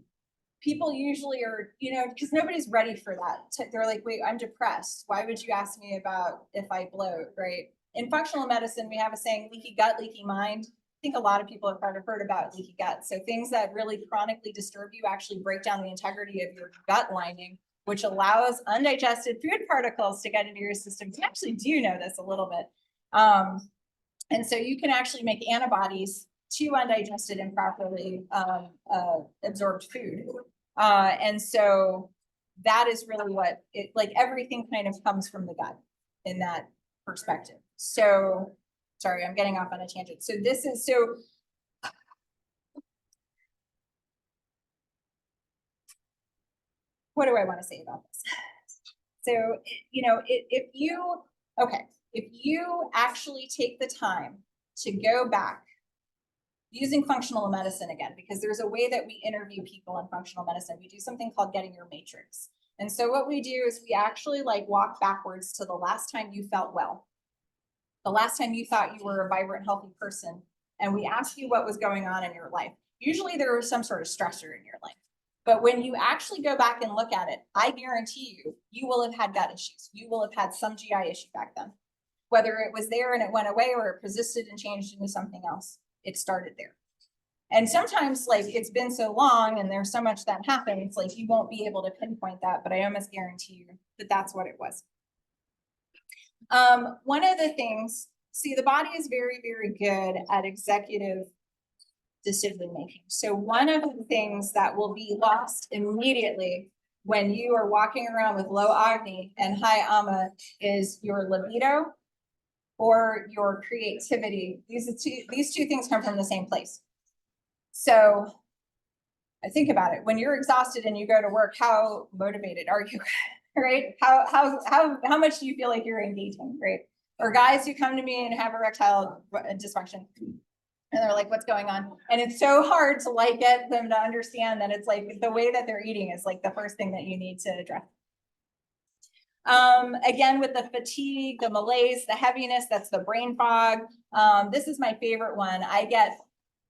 people usually are, because nobody's ready for that. They're like, wait, I'm depressed. Why would you ask me about if I bloat, right? In functional medicine, we have a saying, leaky gut, leaky mind. I think a lot of people have heard about leaky gut. So things that really chronically disturb you actually break down the integrity of your gut lining, which allows undigested food particles to get into your system. You actually do know this a little bit. And so you can actually make antibodies to undigested, improperly absorbed food. And so that is really what it, like everything kind of comes from the gut in that perspective. So, sorry, I'm getting off on a tangent. So this is, what do I want to say about this? So, if you actually take the time to go back using functional medicine again, because there's a way that we interview people in functional medicine. We do something called getting your matrix. And so what we do is we actually like walk backwards to the last time you felt well, the last time you thought you were a vibrant, healthy person. And we ask you what was going on in your life. Usually there was some sort of stressor in your life. But when you actually go back and look at it, I guarantee you will have had gut issues. You will have had some GI issue back then. Whether it was there and it went away or it persisted and changed into something else. It started there. And sometimes like it's been so long and there's so much that happens, like you won't be able to pinpoint that, but I almost guarantee you that that's what it was. One of the things, see, the body is very, very good at executive decision making. So one of the things that will be lost immediately when you are walking around with low Agni and high Ama is your libido or your creativity. These two things come from the same place. So I think about it. When you're exhausted and you go to work, how motivated are you, right? How much do you feel like you're engaging, right? Or guys who come to me and have erectile dysfunction, and they're like, what's going on? And it's so hard to like get them to understand that it's like the way that they're eating is like the first thing that you need to address. Again, with the fatigue, the malaise, the heaviness, that's the brain fog. This is my favorite one. I get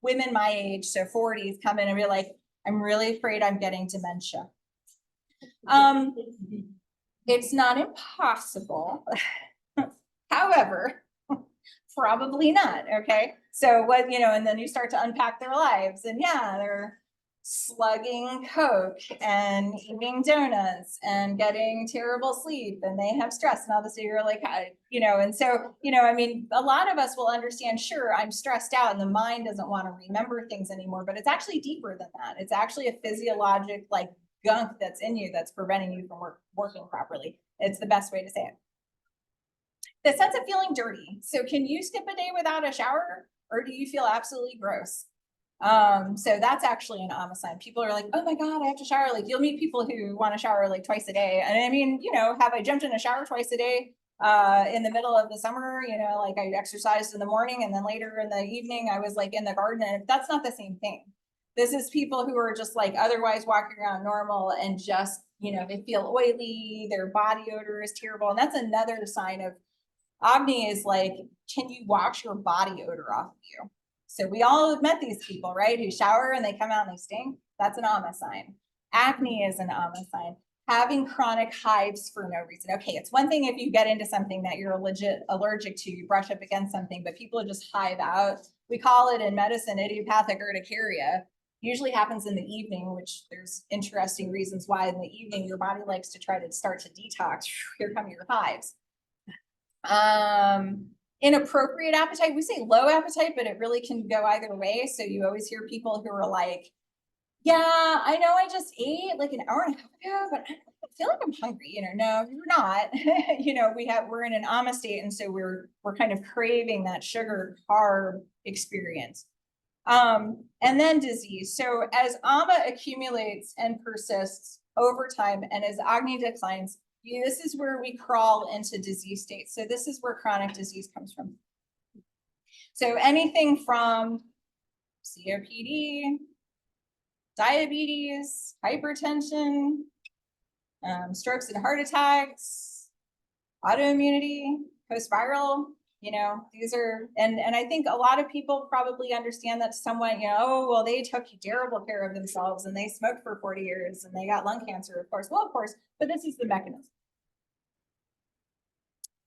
women my age, so 40s, come in and be like, I'm really afraid I'm getting dementia. It's not impossible. However, probably not. Okay. So what, and then you start to unpack their lives and yeah, they're slugging Coke and eating donuts and getting terrible sleep, and they have stress and all this, you're like, and so, I mean, a lot of us will understand, sure, I'm stressed out and the mind doesn't want to remember things anymore, but it's actually deeper than that. It's actually a physiologic like gunk that's in you that's preventing you from working properly. It's the best way to say it. The sense of feeling dirty. So can you skip a day without a shower, or do you feel absolutely gross? So that's actually an ama sign. People are like, oh my God, I have to shower. Like you'll meet people who want to shower like twice a day. And I mean, have I jumped in a shower twice a day in the middle of the summer? Like I exercised in the morning and then later in the evening, I was like in the garden, and that's not the same thing. This is people who are just like otherwise walking around normal and just, they feel oily, their body odor is terrible. And that's another sign of Agni is like, can you wash your body odor off of you? So we all have met these people, right? Who shower and they come out and they stink. That's an ama sign. Acne is an ama sign. Having chronic hives for no reason. Okay, it's one thing if you get into something that you're legit allergic to, you brush up against something, but people just hive out. We call it in medicine idiopathic urticaria. Usually happens in the evening, which there's interesting reasons why in the evening your body likes to try to start to detox. Here come your hives. Inappropriate appetite. We say low appetite, but it really can go either way. So you always hear people who are like, yeah, I know I just ate like an hour and a half ago, but I feel like I'm hungry. No, you're not. We're in an ama state, and so we're kind of craving that sugar carb experience. And then disease. So as ama accumulates and persists over time, and as Agni declines, this is where we crawl into disease states. So this is where chronic disease comes from. So anything from COPD, diabetes, hypertension, strokes and heart attacks, autoimmunity, post-viral, these are, and I think a lot of people probably understand that somewhat, oh, well, they took terrible care of themselves and they smoked for 40 years and they got lung cancer, of course. Well, of course, but this is the mechanism.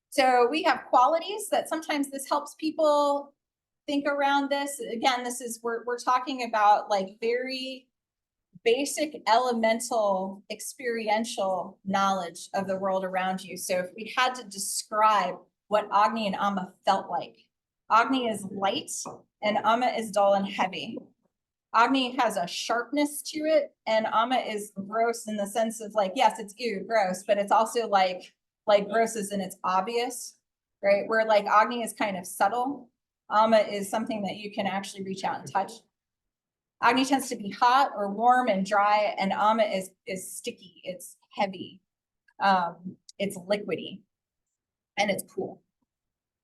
So we have qualities that sometimes this helps people think around this. Again, this is, we're talking about like very basic elemental experiential knowledge of the world around you. So if we had to describe what Agni and Ama felt like, Agni is light and Ama is dull and heavy. Agni has a sharpness to it, and Ama is gross in the sense of like, yes, it's ew, gross, but it's also like gross is in it's obvious, right? Where like Agni is kind of subtle. Ama is something that you can actually reach out and touch. Agni tends to be hot or warm and dry, and Ama is sticky, it's heavy, it's liquidy, and it's cool.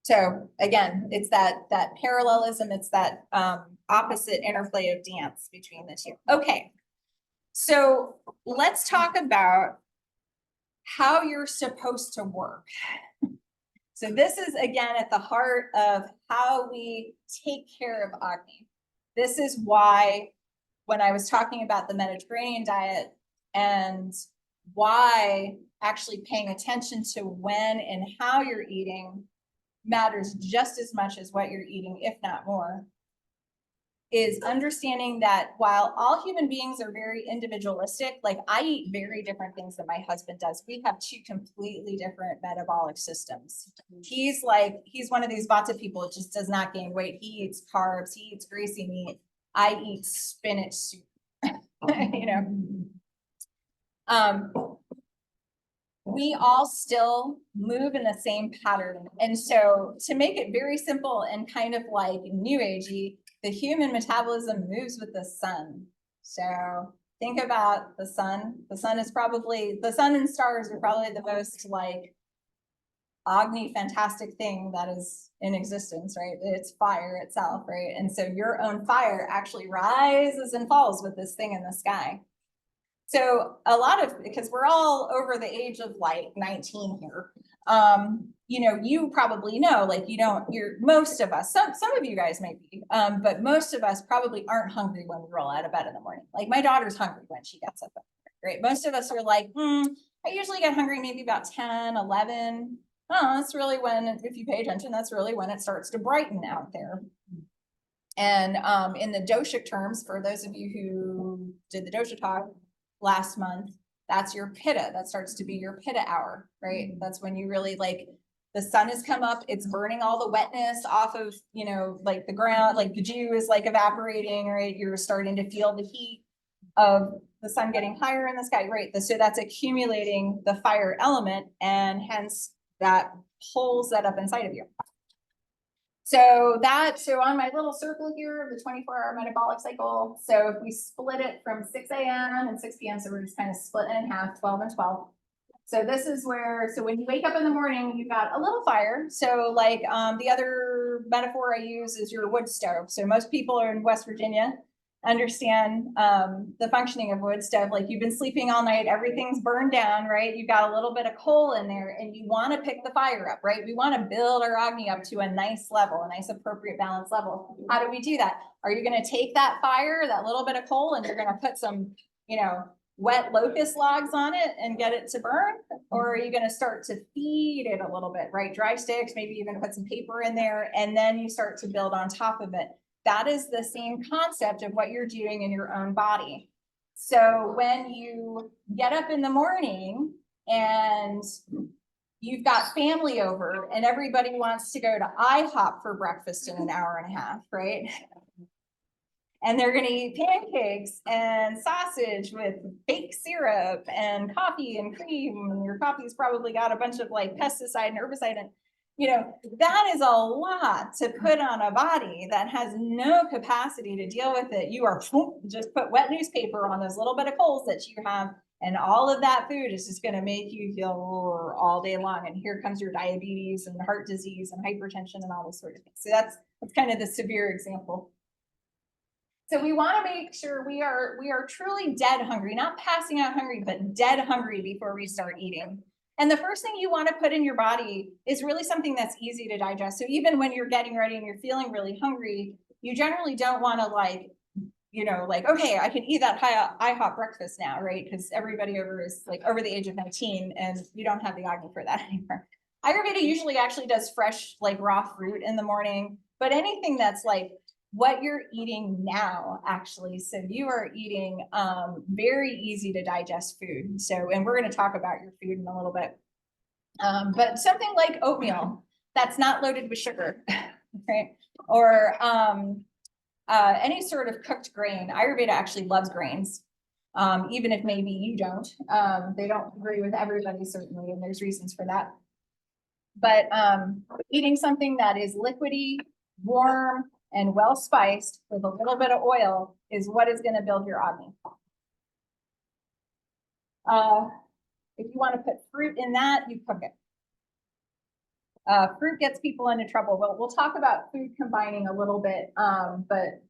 So again, it's that parallelism, it's that opposite interplay of dance between the two. Okay, so let's talk about how you're supposed to work. So this is again at the heart of how we take care of Agni. This is why when I was talking about the Mediterranean diet and why actually paying attention to when and how you're eating matters just as much as what you're eating, if not more, is understanding that while all human beings are very individualistic, like I eat very different things than my husband does. We have two completely different metabolic systems. He's one of these Vata people, it just does not gain weight. He eats carbs, he eats greasy meat. I eat spinach soup, we all still move in the same pattern. And so to make it very simple and kind of like new agey, the human metabolism moves with the sun. So think about the sun. The sun and stars are probably the most like Agni fantastic thing that is in existence, right? It's fire itself, right? And so your own fire actually rises and falls with this thing in the sky. So because we're all over the age of like 19 here, you probably know, like most of us, some of you guys might be, but most of us probably aren't hungry when we roll out of bed in the morning. Like my daughter's hungry when she gets up, right? Most of us are like, I usually get hungry maybe about 10, 11. Oh, that's really when, if you pay attention, that's really when it starts to brighten out there. And in the doshic terms, for those of you who did the dosha talk last month, that's your pitta. That starts to be your pitta hour, right? That's when you really like, the sun has come up, it's burning all the wetness off of, you know, like the ground, like the dew is like evaporating, right? You're starting to feel the heat of the sun getting higher in the sky, right? So that's accumulating the fire element, and hence that pulls that up inside of you. So on my little circle here of the 24-hour metabolic cycle, so if we split it from 6 a.m. and 6 p.m., so we're just kind of splitting it in half, 12 and 12. So this is where, so when you wake up in the morning, you've got a little fire. So like the other metaphor I use is your wood stove. So most people are in West Virginia understand the functioning of wood stove. Like you've been sleeping all night, everything's burned down, right? You've got a little bit of coal in there and you want to pick the fire up, right? We want to build our Agni up to a nice level, a nice appropriate balance level. How do we do that? Are you going to take that fire, that little bit of coal, and you're going to put some, you know, wet locust logs on it and get it to burn? Or are you going to start to feed it a little bit, right? Dry sticks, maybe even put some paper in there, and then you start to build on top of it. That is the same concept of what you're doing in your own body. So when you get up in the morning and you've got family over and everybody wants to go to IHOP for breakfast in an hour and a half, right? And they're going to eat pancakes and sausage with fake syrup and coffee and cream. And your coffee's probably got a bunch of like pesticide and herbicide. And, you know, that is a lot to put on a body that has no capacity to deal with it. You are just put wet newspaper on those little bit of coals that you have. And all of that food is just going to make you feel all day long. And here comes your diabetes and heart disease and hypertension and all those sort of things. So that's kind of the severe example. So we want to make sure we are truly dead hungry, not passing out hungry, but dead hungry before we start eating. And the first thing you want to put in your body is really something that's easy to digest. So even when you're getting ready and you're feeling really hungry, you generally don't want to like, you know, like, okay, I can eat that IHOP breakfast now, right? Because everybody over is like over the age of 19 and you don't have the Agni for that anymore. Ayurveda usually actually does fresh, like raw fruit in the morning, but anything that's like what you're eating now, actually. So you are eating very easy to digest food. So, and we're going to talk about your food in a little bit. But something like oatmeal that's not loaded with sugar, right? Or any sort of cooked grain. Ayurveda actually loves grains, even if maybe you don't. They don't agree with everybody, certainly, and there's reasons for that. But eating something that is liquidy, warm, and well spiced with a little bit of oil is what is going to build your Agni. If you want to put fruit in that, you cook it. Fruit gets people into trouble. We'll talk about food combining a little bit, but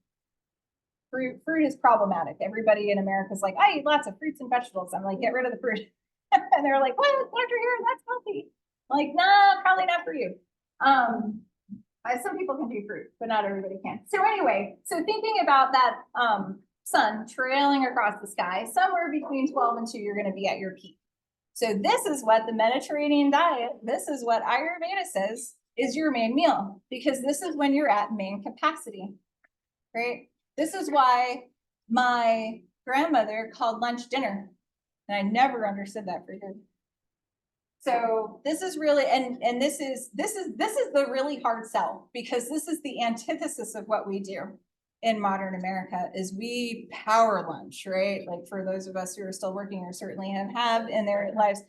fruit is problematic. Everybody in America is like, I eat lots of fruits and vegetables. I'm like, get rid of the fruit. And they're like, what? Dr. Heron, that's healthy. I'm like, no, probably not for you. Some people can do fruit, but not everybody can. So anyway, so thinking about that sun trailing across the sky, somewhere between 12 and 2, you're going to be at your peak. So this is what the Mediterranean diet, this is what Ayurveda says is your main meal, because this is when you're at main capacity, right? This is why my grandmother called lunch dinner, and I never understood that for years. So this is really, and this is the really hard sell, because this is the antithesis of what we do in modern America is we power lunch, right? Like for those of us who are still working or certainly have in their lives,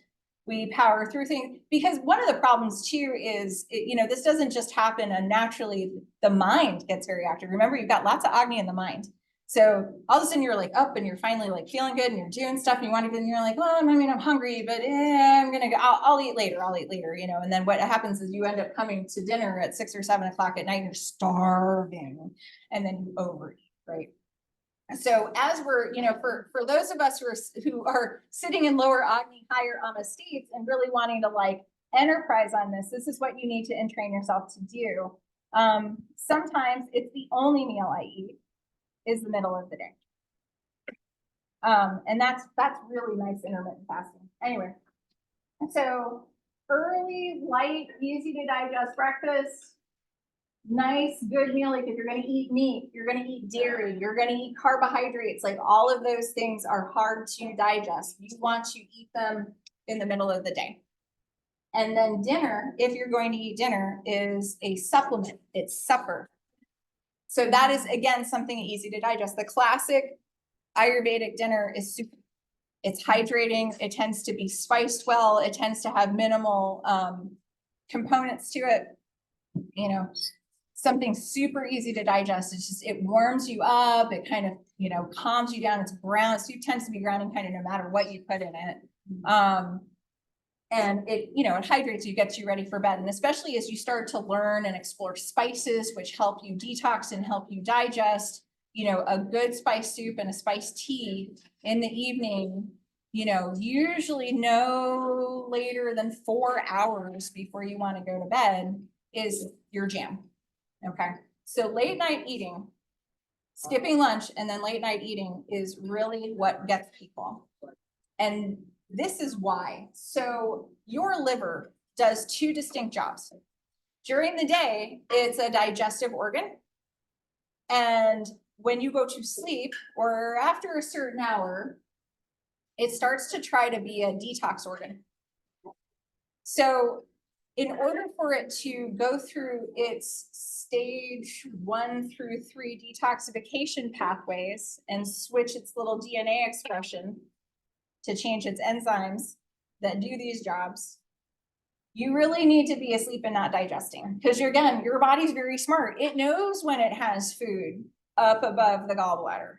we power through things, because one of the problems too is, you know, this doesn't just happen and naturally the mind gets very active. Remember, you've got lots of Agni in the mind. So all of a sudden you're like up and you're finally like feeling good and you're doing stuff and you want to, and you're like, well, I mean, I'm hungry, but I'm going to go, I'll eat later, you know? And then what happens is you end up coming to dinner at 6 or 7 o'clock at night, and you're starving, and then you overeat, right? So as we're, you know, for those of us who are sitting in lower Agni, higher Ama states and really wanting to like enterprise on this, this is what you need to entrain yourself to do. Sometimes it's the only meal I eat is the middle of the day. And that's really nice intermittent fasting. Anyway, so early, light, easy to digest breakfast. nice, good meal. Like if you're gonna eat meat, you're gonna eat dairy, you're gonna eat carbohydrates, like all of those things are hard to digest. You want to eat them in the middle of the day. And then dinner, if you're going to eat dinner, is a supplement. It's supper. So that is, again, something easy to digest. The classic Ayurvedic dinner is super. It's hydrating. It tends to be spiced well. It tends to have minimal components to it. You know, something super easy to digest. It's just, it warms you up. It kind of, calms you down. It's brown. Soup tends to be grounding kind of no matter what you put in it. And it, it hydrates you, gets you ready for bed. And especially as you start to learn and explore spices, which help you detox and help you digest, a good spice soup and a spiced tea in the evening, usually no later than 4 hours before you want to go to bed is your jam. Okay. So late night eating, skipping lunch and then late night eating is really what gets people. And this is why. So your liver does two distinct jobs. During the day, it's a digestive organ. And when you go to sleep or after a certain hour, it starts to try to be a detox organ. So in order for it to go through its stage 1 through 3 detoxification pathways and switch its little DNA expression to change its enzymes that do these jobs, you really need to be asleep and not digesting. Because again, your body's very smart. It knows when it has food up above the gallbladder.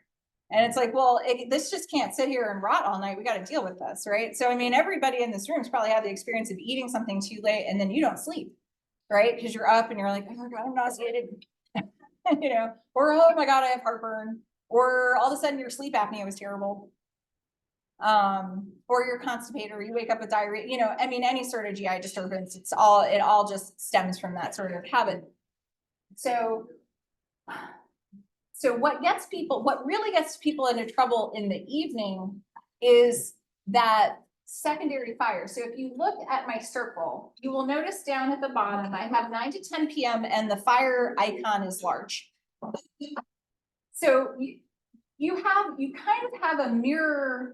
And it's like, well, this just can't sit here and rot all night. We got to deal with this, right? So, I mean, everybody in this room's probably had the experience of eating something too late and then you don't sleep, right? Because you're up and you're like, oh my God, I'm nauseated, or oh my God, I have heartburn, or all of a sudden your sleep apnea was terrible. Or you're constipated, or you wake up with diarrhea, any sort of GI disturbance, it all just stems from that sort of habit. So what really gets people into trouble in the evening is that secondary fire. So if you look at my circle, you will notice down at the bottom, I have 9 to 10 p.m. and the fire icon is large. So you kind of have a mirror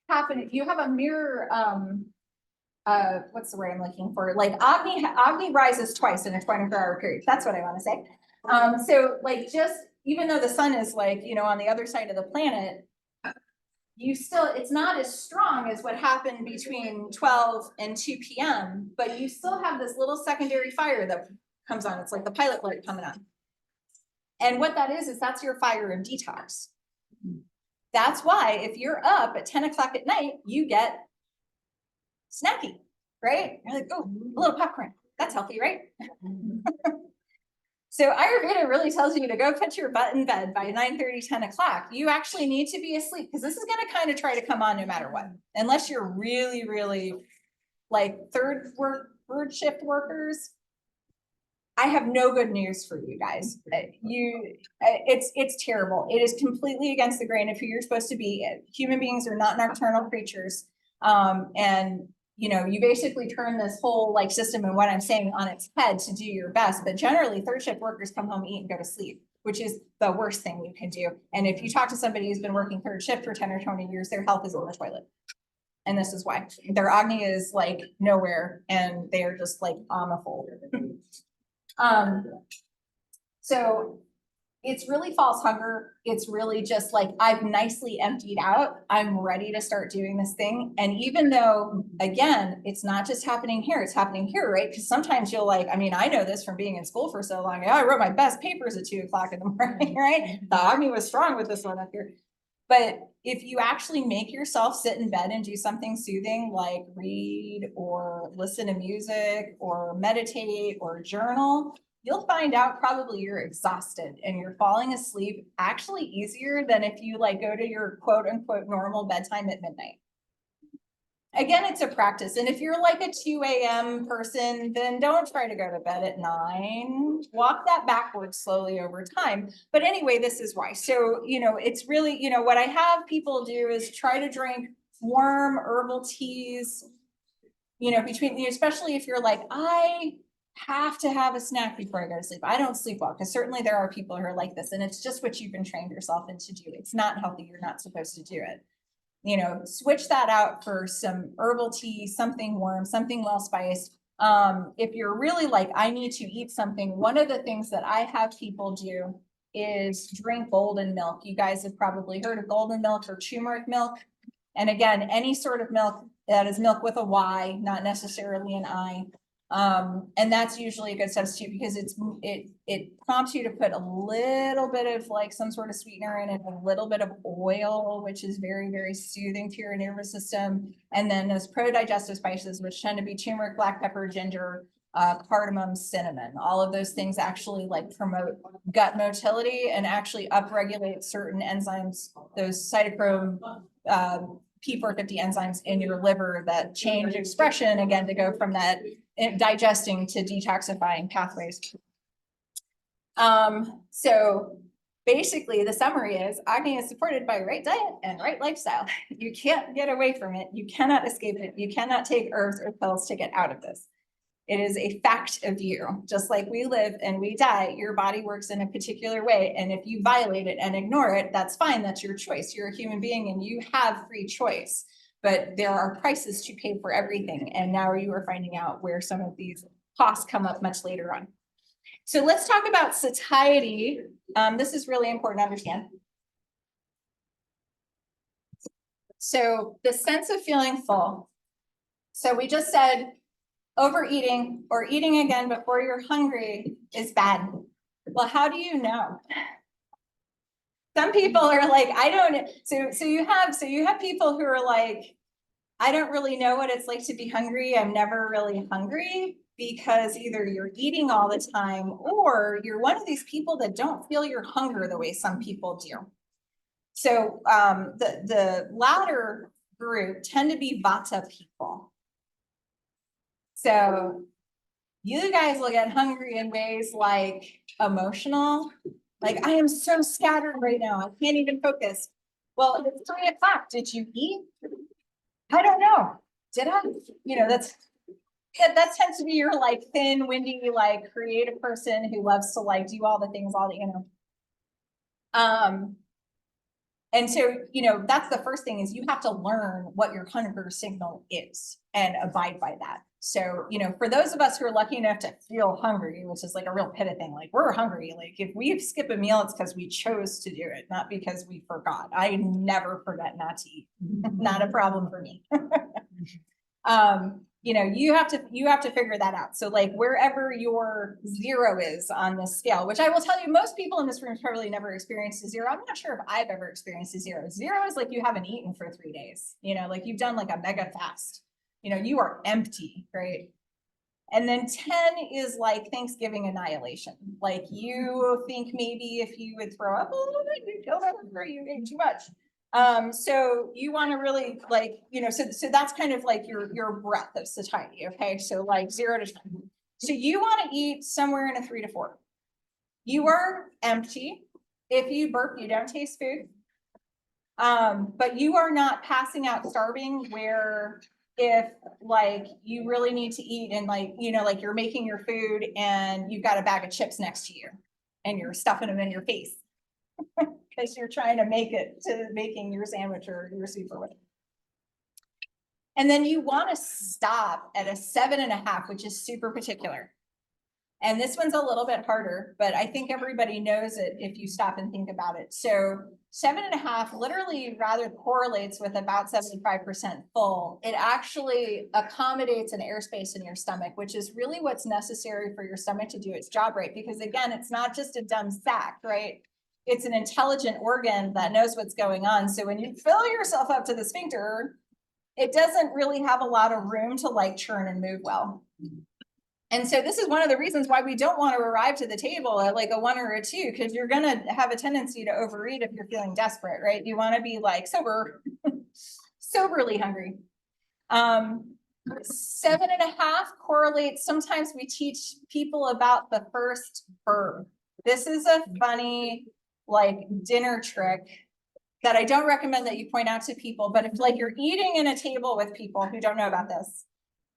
happen. You have a mirror, what's the word I'm looking for? Like Agni rises twice in a 24-hour period. That's what I want to say. So like, just even though the sun is like, on the other side of the planet, it's not as strong as what happened between 12 and 2 p.m., but you still have this little secondary fire that comes on. It's like the pilot light coming on. And what that is that's your fire of detox. That's why if you're up at 10 o'clock at night, you get snacky, right? You're like, oh, a little popcorn. That's healthy, right? So Ayurveda really tells you to go put your butt in bed by 9:30, 10 o'clock. You actually need to be asleep because this is going to kind of try to come on no matter what. Unless you're really, really like third shift workers. I have no good news for you guys. It's terrible. It is completely against the grain of who you're supposed to be. Human beings are not nocturnal creatures. And you basically turn this whole system and what I'm saying on its head to do your best. But generally third shift workers come home, eat and go to sleep, which is the worst thing you can do. And if you talk to somebody who's been working third shift for 10 or 20 years, their health is on the toilet. And this is why their Agni is like nowhere and they are just like on the fold. So it's really false hunger. It's really just like, I've nicely emptied out. I'm ready to start doing this thing. And even though, again, it's not just happening here, it's happening here, right? Because sometimes you'll I know this from being in school for so long. I wrote my best papers at 2 o'clock in the morning, right? The Agni was strong with this one up here. But if you actually make yourself sit in bed and do something soothing, like read or listen to music or meditate or journal, you'll find out probably you're exhausted and you're falling asleep actually easier than if you go to your quote unquote normal bedtime at midnight. Again, it's a practice. And if you're like a 2 a.m. person, then don't try to go to bed at 9. Walk that backwards slowly over time. But anyway, this is why. So, it's really, what I have people do is try to drink warm herbal teas, between, especially if you're like, I have to have a snack before I go to sleep. I don't sleep well, because certainly there are people who are like this, and it's just what you've been trained yourself into do. It's not healthy. You're not supposed to do it. You know, switch that out for some herbal tea, something warm, something well spiced. If you're really like, I need to eat something, one of the things that I have people do is drink golden milk. You guys have probably heard of golden milk or turmeric milk. And again, any sort of milk that is milk with a Y, not necessarily an I. And that's usually a good substitute because it prompts you to put a little bit of like some sort of sweetener in it, a little bit of oil, which is very, very soothing to your nervous system. And then those prodigestive spices, which tend to be turmeric, black pepper, ginger, cardamom, cinnamon. All of those things actually like promote gut motility and actually upregulate certain enzymes, those cytochrome P450 enzymes in your liver that change expression again to go from that digesting to detoxifying pathways. So basically the summary is Agni is supported by right diet and right lifestyle. You can't get away from it. You cannot escape it. You cannot take herbs or pills to get out of this. It is a fact of you. Just like we live and we die, your body works in a particular way. And if you violate it and ignore it, that's fine. That's your choice. You're a human being and you have free choice. But there are prices to pay for everything. And now you are finding out where some of these costs come up much later on. So let's talk about satiety. This is really important to understand. So the sense of feeling full. So we just said overeating or eating again before you're hungry is bad. Well, how do you know? Some people are like, I don't, so you have people who are like, I don't really know what it's like to be hungry. I'm never really hungry, because either you're eating all the time or you're one of these people that don't feel your hunger the way some people do. So the latter group tend to be Vata people. So you guys will get hungry in ways like emotional, like I am so scattered right now, I can't even focus. Well, it's 3 o'clock. Did you eat? I don't know. Did I? You know, that tends to be your like thin, windy, like creative person who loves to like do all the things, all the, you know. And so, you know, that's the first thing is you have to learn what your hunger signal is and abide by that. So, you know, for those of us who are lucky enough to feel hungry, which is like a real pity thing, like we're hungry, like if we skip a meal, it's because we chose to do it, not because we forgot. I never forget not to eat. Not a problem for me. You know, you have to figure that out. So like wherever your 0 is on this scale, which I will tell you, most people in this room probably never experienced a 0. I'm not sure if I've ever experienced a 0. 0 is like you haven't eaten for 3 days, you know, like you've done like a mega fast, you know, you are empty, right? And then 10 is like Thanksgiving annihilation. Like you think maybe if you would throw up a little bit, you'd feel better, you ate too much. So you want to really like, you know, so that's kind of like your breadth of satiety. Okay. So like 0 to 10. So you want to eat somewhere in a 3 to 4. You are empty. If you burp, you don't taste food. But you are not passing out starving where if like you really need to eat and like, you know, like you're making your food and you've got a bag of chips next to you and you're stuffing them in your face because you're trying to make it to making your sandwich or your soup or whatever. And then you want to stop at a 7.5, which is super particular. And this one's a little bit harder, but I think everybody knows it if you stop and think about it. So 7.5 literally rather correlates with about 75% full. It actually accommodates an airspace in your stomach, which is really what's necessary for your stomach to do its job right. Because again, it's not just a dumb sac, right? It's an intelligent organ that knows what's going on. So when you fill yourself up to the sphincter, it doesn't really have a lot of room to like churn and move well. And so this is one of the reasons why we don't want to arrive to the table at like a 1 or a 2, because you're going to have a tendency to overeat if you're feeling desperate, right? You want to be like soberly hungry. 7.5 correlates. Sometimes we teach people about the first herb. This is a funny like dinner trick that I don't recommend that you point out to people, but if like you're eating in a table with people who don't know about this,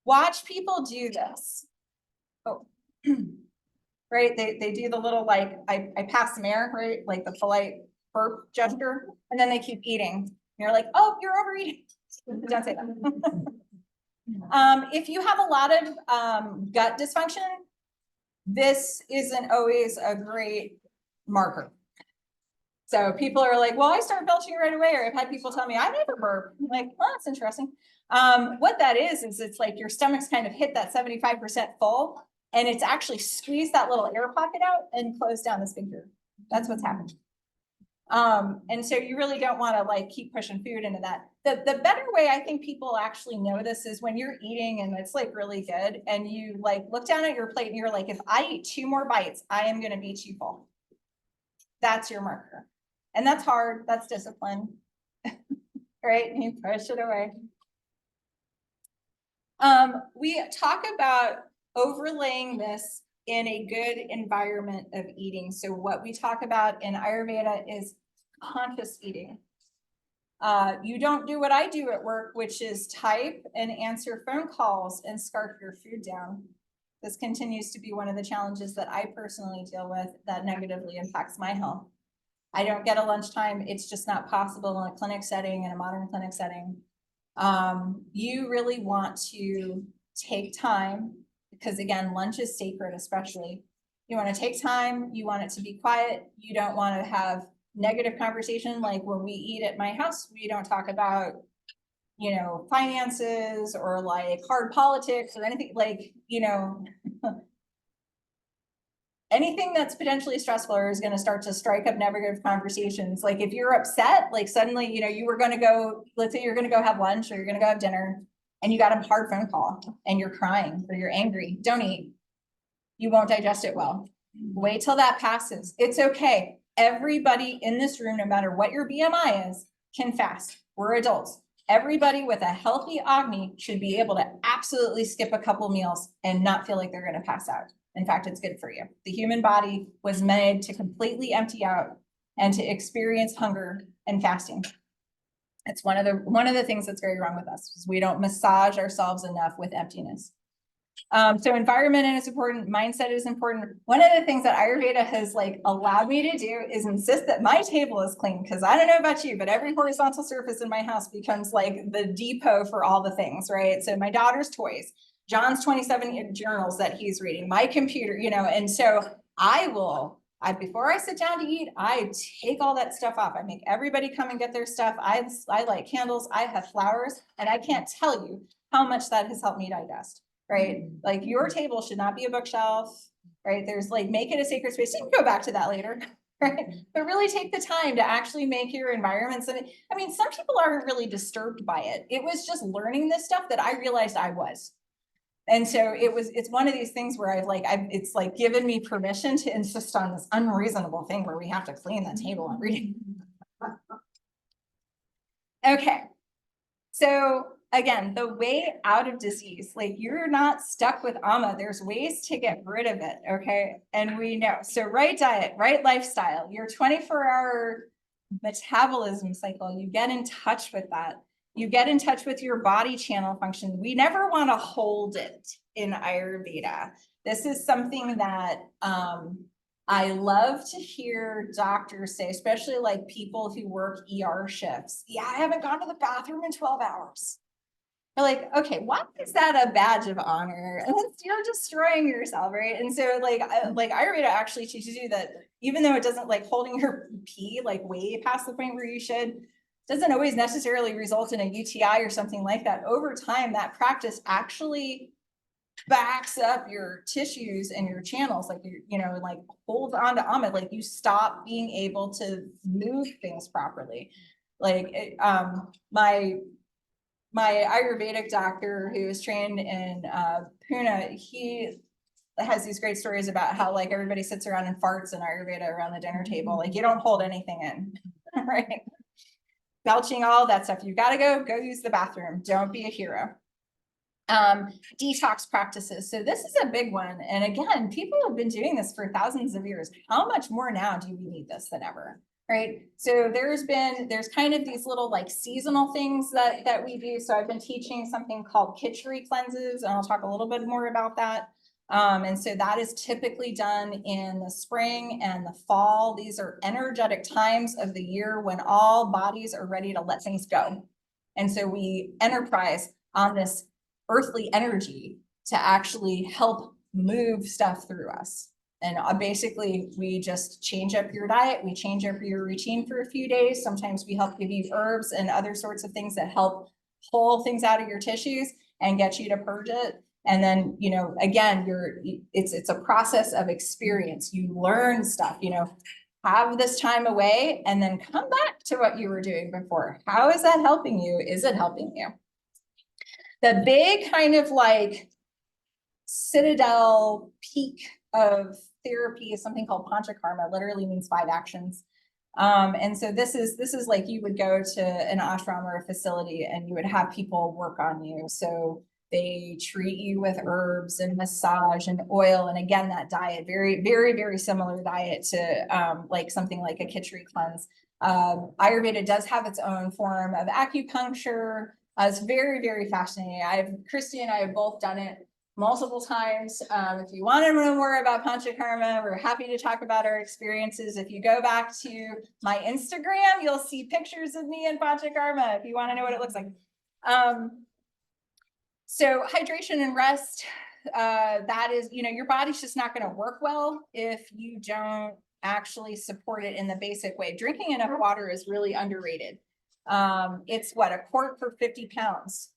watch people do this. Oh, Right? They do the little, like, I pass some air, right? Like the polite burp gesture, and then they keep eating. And you're like, oh, you're overeating. Don't say that. If you have a lot of gut dysfunction, this isn't always a great marker. So people are like, well, I start belching right away. Or I've had people tell me I never burp. I'm like, well, that's interesting. What that is it's like your stomach's kind of hit that 75% full, and it's actually squeezed that little air pocket out and closed down the sphincter. That's what's happening. And so you really don't want to like keep pushing food into that. The better way I think people actually know this is when you're eating and it's like really good and you like look down at your plate and you're like, if I eat 2 more bites, I am going to be too full. That's your marker. And that's hard. That's discipline. Right? And you push it away. We talk about overlaying this in a good environment of eating. So what we talk about in Ayurveda is conscious eating. You don't do what I do at work, which is type and answer phone calls and scarf your food down. This continues to be one of the challenges that I personally deal with that negatively impacts my health. I don't get a lunchtime. It's just not possible in a clinic setting, in a modern clinic setting. You really want to take time because again, lunch is sacred, especially. You want to take time, you want it to be quiet. You don't want to have negative conversation. Like when we eat at my house, we don't talk about, you know, finances or like hard politics or anything like, you know, anything that's potentially stressful is going to start to strike up negative conversations. Like if you're upset, like suddenly, you know, you were going to go, let's say you're going to go have lunch or you're going to go have dinner and you got a hard phone call and you're crying or you're angry, don't eat. You won't digest it well. Wait till that passes. It's okay. Everybody in this room, no matter what your BMI is, can fast. We're adults. Everybody with a healthy Agni should be able to absolutely skip a couple meals and not feel like they're going to pass out. In fact, it's good for you. The human body was made to completely empty out and to experience hunger and fasting. It's one of the things that's very wrong with us is we don't massage ourselves enough with emptiness. So environment is important, mindset is important. One of the things that Ayurveda has like allowed me to do is insist that my table is clean, because I don't know about you, but every horizontal surface in my house becomes like the depot for all the things, right? So my daughter's toys, John's 27 journals that he's reading, my computer, you know, and so before I sit down to eat, I take all that stuff off. I make everybody come and get their stuff. I light candles, I have flowers, and I can't tell you how much that has helped me digest. Right? Like your table should not be a bookshelf, right? There's like, make it a sacred space. You can go back to that later, right? But really take the time to actually make your environments. And I mean, some people aren't really disturbed by it. It was just learning this stuff that I realized I was. And so it's one of these things where it's like given me permission to insist on this unreasonable thing where we have to clean the table and reading. Okay. So again, the way out of disease, like you're not stuck with AMA. There's ways to get rid of it. Okay. And we know, so right diet, right lifestyle, your 24-hour metabolism cycle, you get in touch with that. You get in touch with your body channel function. We never want to hold it in Ayurveda. This is something that I love to hear doctors say, especially like people who work ER shifts. Yeah, I haven't gone to the bathroom in 12 hours. You're like, okay, why is that a badge of honor? And you're destroying yourself, right? And so like Ayurveda actually teaches you that even though it doesn't like holding your pee like way past the point where you should, doesn't always necessarily result in a UTI or something like that. Over time, that practice actually backs up your tissues and your channels, like you know, like hold on to Amit, like you stop being able to move things properly. Like my Ayurvedic doctor who was trained in Pune, he has these great stories about how like everybody sits around and farts in Ayurveda around the dinner table. Like you don't hold anything in, right? Belching, all that stuff. You got to go use the bathroom. Don't be a hero. Detox practices. So this is a big one. And again, people have been doing this for thousands of years. How much more now do we need this than ever? Right. So there's kind of these little like seasonal things that we do. So I've been teaching something called Kitchery cleanses, and I'll talk a little bit more about that. And so that is typically done in the spring and the fall. These are energetic times of the year when all bodies are ready to let things go. And so we enterprise on this earthly energy to actually help move stuff through us. And basically, we just change up your diet. We change up your routine for a few days. Sometimes we help give you herbs and other sorts of things that help pull things out of your tissues and get you to purge it. And then, you know, again, it's a process of experience. You learn stuff, you know, have this time away and then come back to what you were doing before. How is that helping you? Is it helping you? The big kind of like citadel peak of therapy is something called panchakarma, literally means 5 actions. And so this is like you would go to an ashram or a facility and you would have people work on you. So they treat you with herbs and massage and oil. And again, that diet, very, very, very similar diet to like something like a khichdi cleanse. Ayurveda does have its own form of acupuncture. It's very, very fascinating. Christy and I have both done it multiple times. If you want to know more about panchakarma, we're happy to talk about our experiences. If you go back to my Instagram, you'll see pictures of me in panchakarma if you want to know what it looks like. So hydration and rest, that is, you know, your body's just not going to work well if you don't actually support it in the basic way. Drinking enough water is really underrated. It's what, a quart for 50 pounds.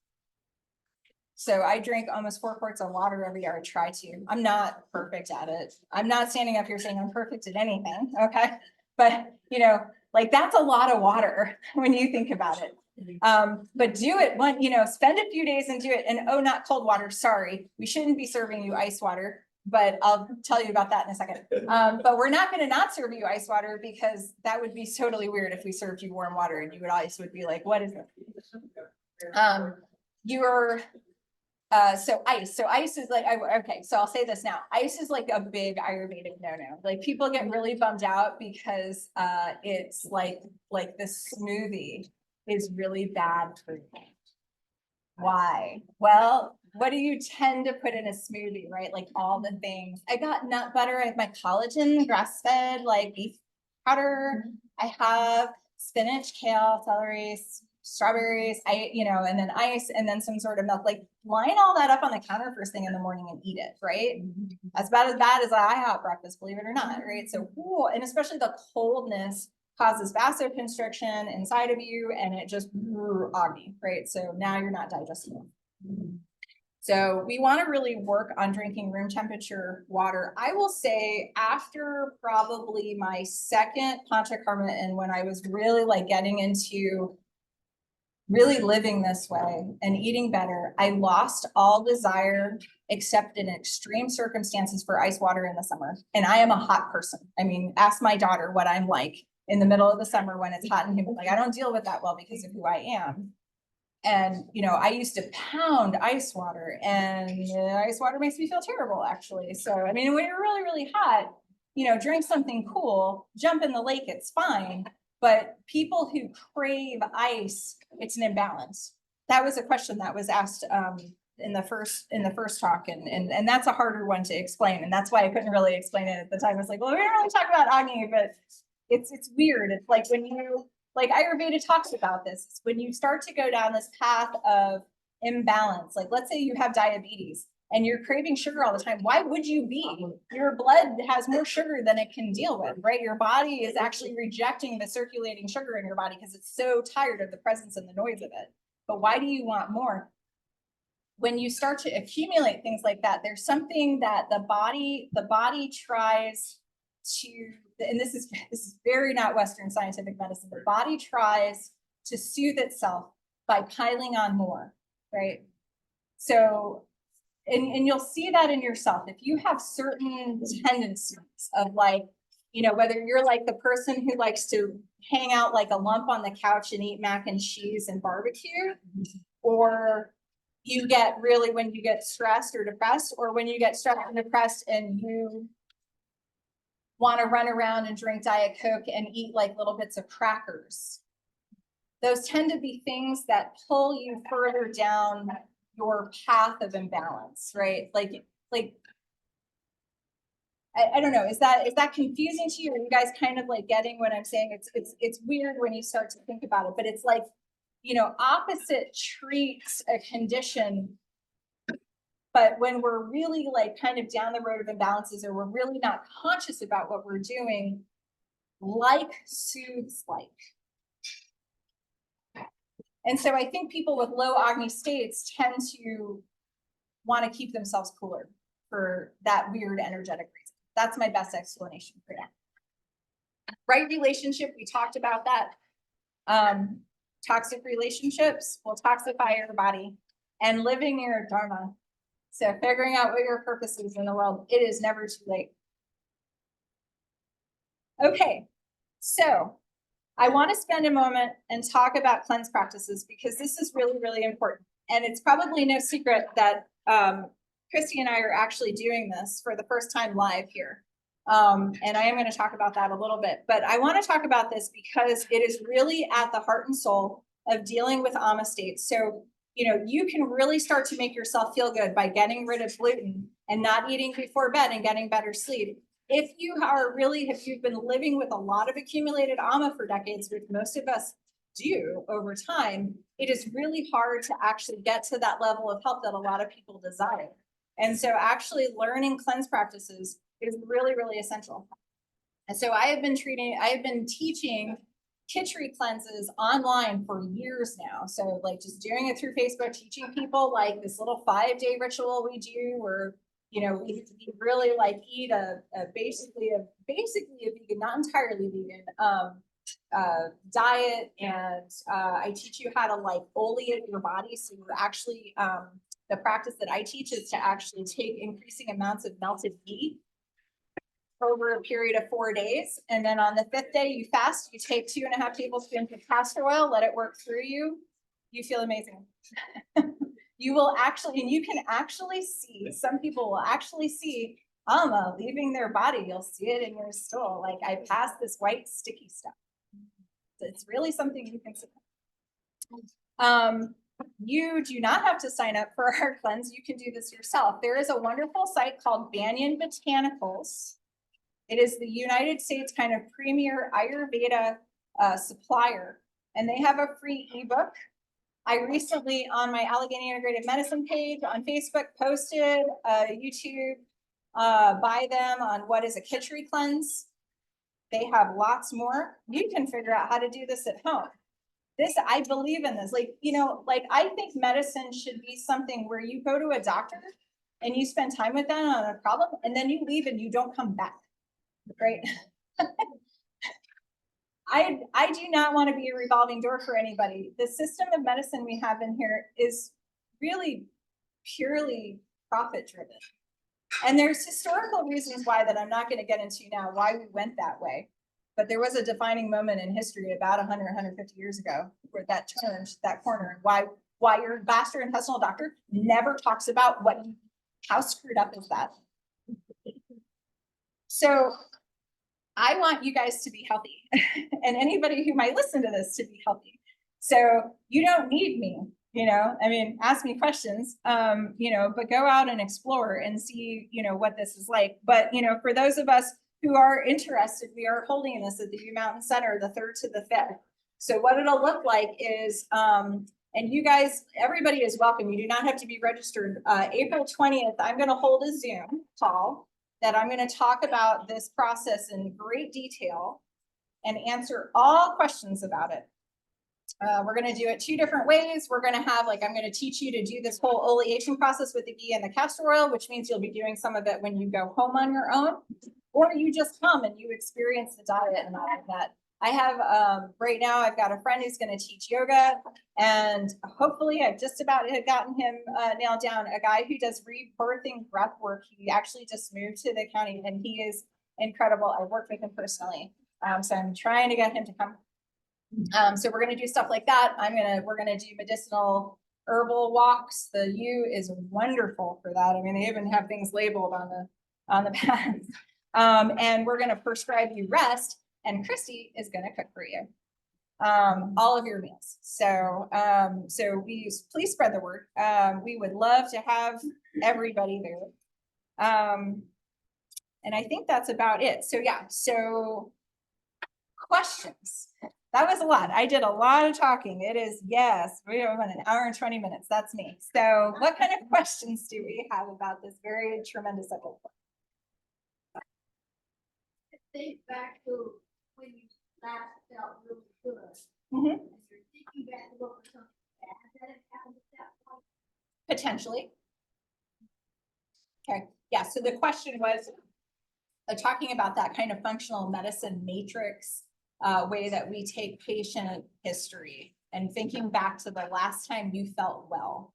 So I drink almost 4 quarts of water every year. I try to. I'm not perfect at it. I'm not standing up here saying I'm perfect at anything. Okay. But you know, like that's a lot of water when you think about it. But do it one, you know, spend a few days and do it. And oh, not cold water. Sorry. We shouldn't be serving you ice water, but I'll tell you about that in a second. But we're not going to not serve you ice water because that would be totally weird if we served you warm water and you would be like, what is it? So ice is like, okay, so I'll say this now. Ice is like a big Ayurvedic no-no. Like people get really bummed out because it's like this smoothie is really bad for you. Why? Well, what do you tend to put in a smoothie, right? Like all the things. I got nut butter, I have my collagen, grass-fed, like beef powder. I have spinach, kale, celery, strawberries, and then ice, and then some sort of milk. Like line all that up on the counter first thing in the morning and eat it, right? That's about as bad as an IHOP breakfast, believe it or not, right? So, and especially the coldness causes vasoconstriction inside of you, and it just Agni, right? So now you're not digesting it. So we want to really work on drinking room temperature water. I will say after probably my second panchakarma and when I was really like getting into really living this way and eating better, I lost all desire except in extreme circumstances for ice water in the summer. And I am a hot person. I mean, ask my daughter what I'm like in the middle of the summer when it's hot and humid. Like I don't deal with that well because of who I am. And, you know, I used to pound ice water and ice water makes me feel terrible actually. So, I mean, when you're really, really hot, you know, drink something cool, jump in the lake, it's fine. But people who crave ice, it's an imbalance. That was a question that was asked in the first talk, and that's a harder one to explain, and that's why I couldn't really explain it at the time. I was like, well, we don't really talk about Agni, but it's weird. It's like when you like Ayurveda talks about this. It's when you start to go down this path of imbalance. Like let's say you have diabetes and you're craving sugar all the time. Why would you be? Your blood has more sugar than it can deal with, right? Your body is actually rejecting the circulating sugar in your body because it's so tired of the presence and the noise of it. But why do you want more? When you start to accumulate things like that, there's something that the body tries to, and this is very not Western scientific medicine, the body tries to soothe itself by piling on more, right? So and you'll see that in yourself. If you have certain tendencies of like, you know, whether you're like the person who likes to hang out like a lump on the couch and eat mac and cheese and barbecue, or you get really when you get stressed or depressed, or when you get stressed and depressed and you want to run around and drink Diet Coke and eat like little bits of crackers. Those tend to be things that pull you further down your path of imbalance, right? Like I don't know, is that confusing to you? Are you guys kind of like getting what I'm saying? It's weird when you start to think about it, but it's like, you know, opposite treats a condition. But when we're really like kind of down the road of imbalances, or we're really not conscious about what we're doing, like soothes like. And so I think people with low Agni states tend to want to keep themselves cooler for that weird energetic reason. That's my best explanation for that. Right relationship, we talked about that. Toxic relationships will toxify your body, and living your dharma. So figuring out what your purpose is in the world, it is never too late. Okay, so I want to spend a moment and talk about cleanse practices, because this is really, really important. And it's probably no secret that Christy and I are actually doing this for the first time live here. And I am going to talk about that a little bit, but I want to talk about this because it is really at the heart and soul of dealing with ama states. So, you know, you can really start to make yourself feel good by getting rid of gluten and not eating before bed and getting better sleep. If you are really, if you've been living with a lot of accumulated ama for decades, which most of us do over time, it is really hard to actually get to that level of health that a lot of people desire. And so actually learning cleanse practices is really, really essential. And so I have been teaching Kitchery cleanses online for years now. So like just doing it through Facebook, teaching people like this little 5-day ritual we do where, you know, we really like eat basically a vegan, not entirely vegan, diet. And I teach you how to like oleate your body. So you're actually, the practice that I teach is to actually take increasing amounts of melted ghee over a period of 4 days. And then on the 5th day, you fast, you take 2.5 tablespoons of castor oil, let it work through you. You feel amazing. You will actually, and you can actually see, some people will actually see ama leaving their body. You'll see it in your stool. Like I passed this white sticky stuff. So it's really something you can see. You do not have to sign up for our cleanse. You can do this yourself. There is a wonderful site called Banyan Botanicals. It is the United States kind of premier Ayurveda supplier, and they have a free ebook. I recently, on my Allegheny Integrated Medicine page on Facebook, posted a YouTube by them on what is a Kitchery cleanse. They have lots more. You can figure out how to do this at home. This, I believe in this. Like, you know, like I think medicine should be something where you go to a doctor and you spend time with them on a problem, and then you leave and you don't come back. Right? I do not want to be a revolving door for anybody. The system of medicine we have in here is really purely profit driven. And there's historical reasons why that I'm not going to get into now, why we went that way. But there was a defining moment in history about 100, 150 years ago where that turned that corner, and why your gastrointestinal doctor never talks about how screwed up is that. So I want you guys to be healthy and anybody who might listen to this to be healthy. So you don't need me, you know, I mean, ask me questions, you know, but go out and explore and see, you know, what this is like. But, you know, for those of us who are interested, we are holding this at the U Mountain Center, the 3rd to the 5th. So what it'll look like is, and you guys, everybody is welcome. You do not have to be registered. April 20th, I'm going to hold a Zoom call that I'm going to talk about this process in great detail and answer all questions about it. We're going to do it 2 different ways. We're going to have, like, I'm going to teach you to do this whole oleation process with the ghee and the castor oil, which means you'll be doing some of it when you go home on your own, or you just come and you experience the diet and all of that. I have, right now, I've got a friend who's going to teach yoga, and hopefully I've just about gotten him nailed down, a guy who does rebirthing breath work. He actually just moved to the county and he is incredible. I worked with him personally. So I'm trying to get him to come. So we're going to do stuff like that. We're going to do medicinal herbal walks. The U is wonderful for that. I mean, they even have things labeled on the pads. And we're going to prescribe you rest, and Christy is going to cook for you all of your meals. So please spread the word. We would love to have everybody there. And I think that's about it. So yeah, so questions. That was a lot. I did a lot of talking. It is, yes, we have an hour and 20 minutes. That's me. So what kind of questions do we have about this very tremendous subject? Think back to when you last felt really good. Mhm. And you're thinking back to what was something bad that had happened at that point. Potentially. Okay, yeah, so the question was talking about that kind of functional medicine matrix way that we take patient history and thinking back to the last time you felt well.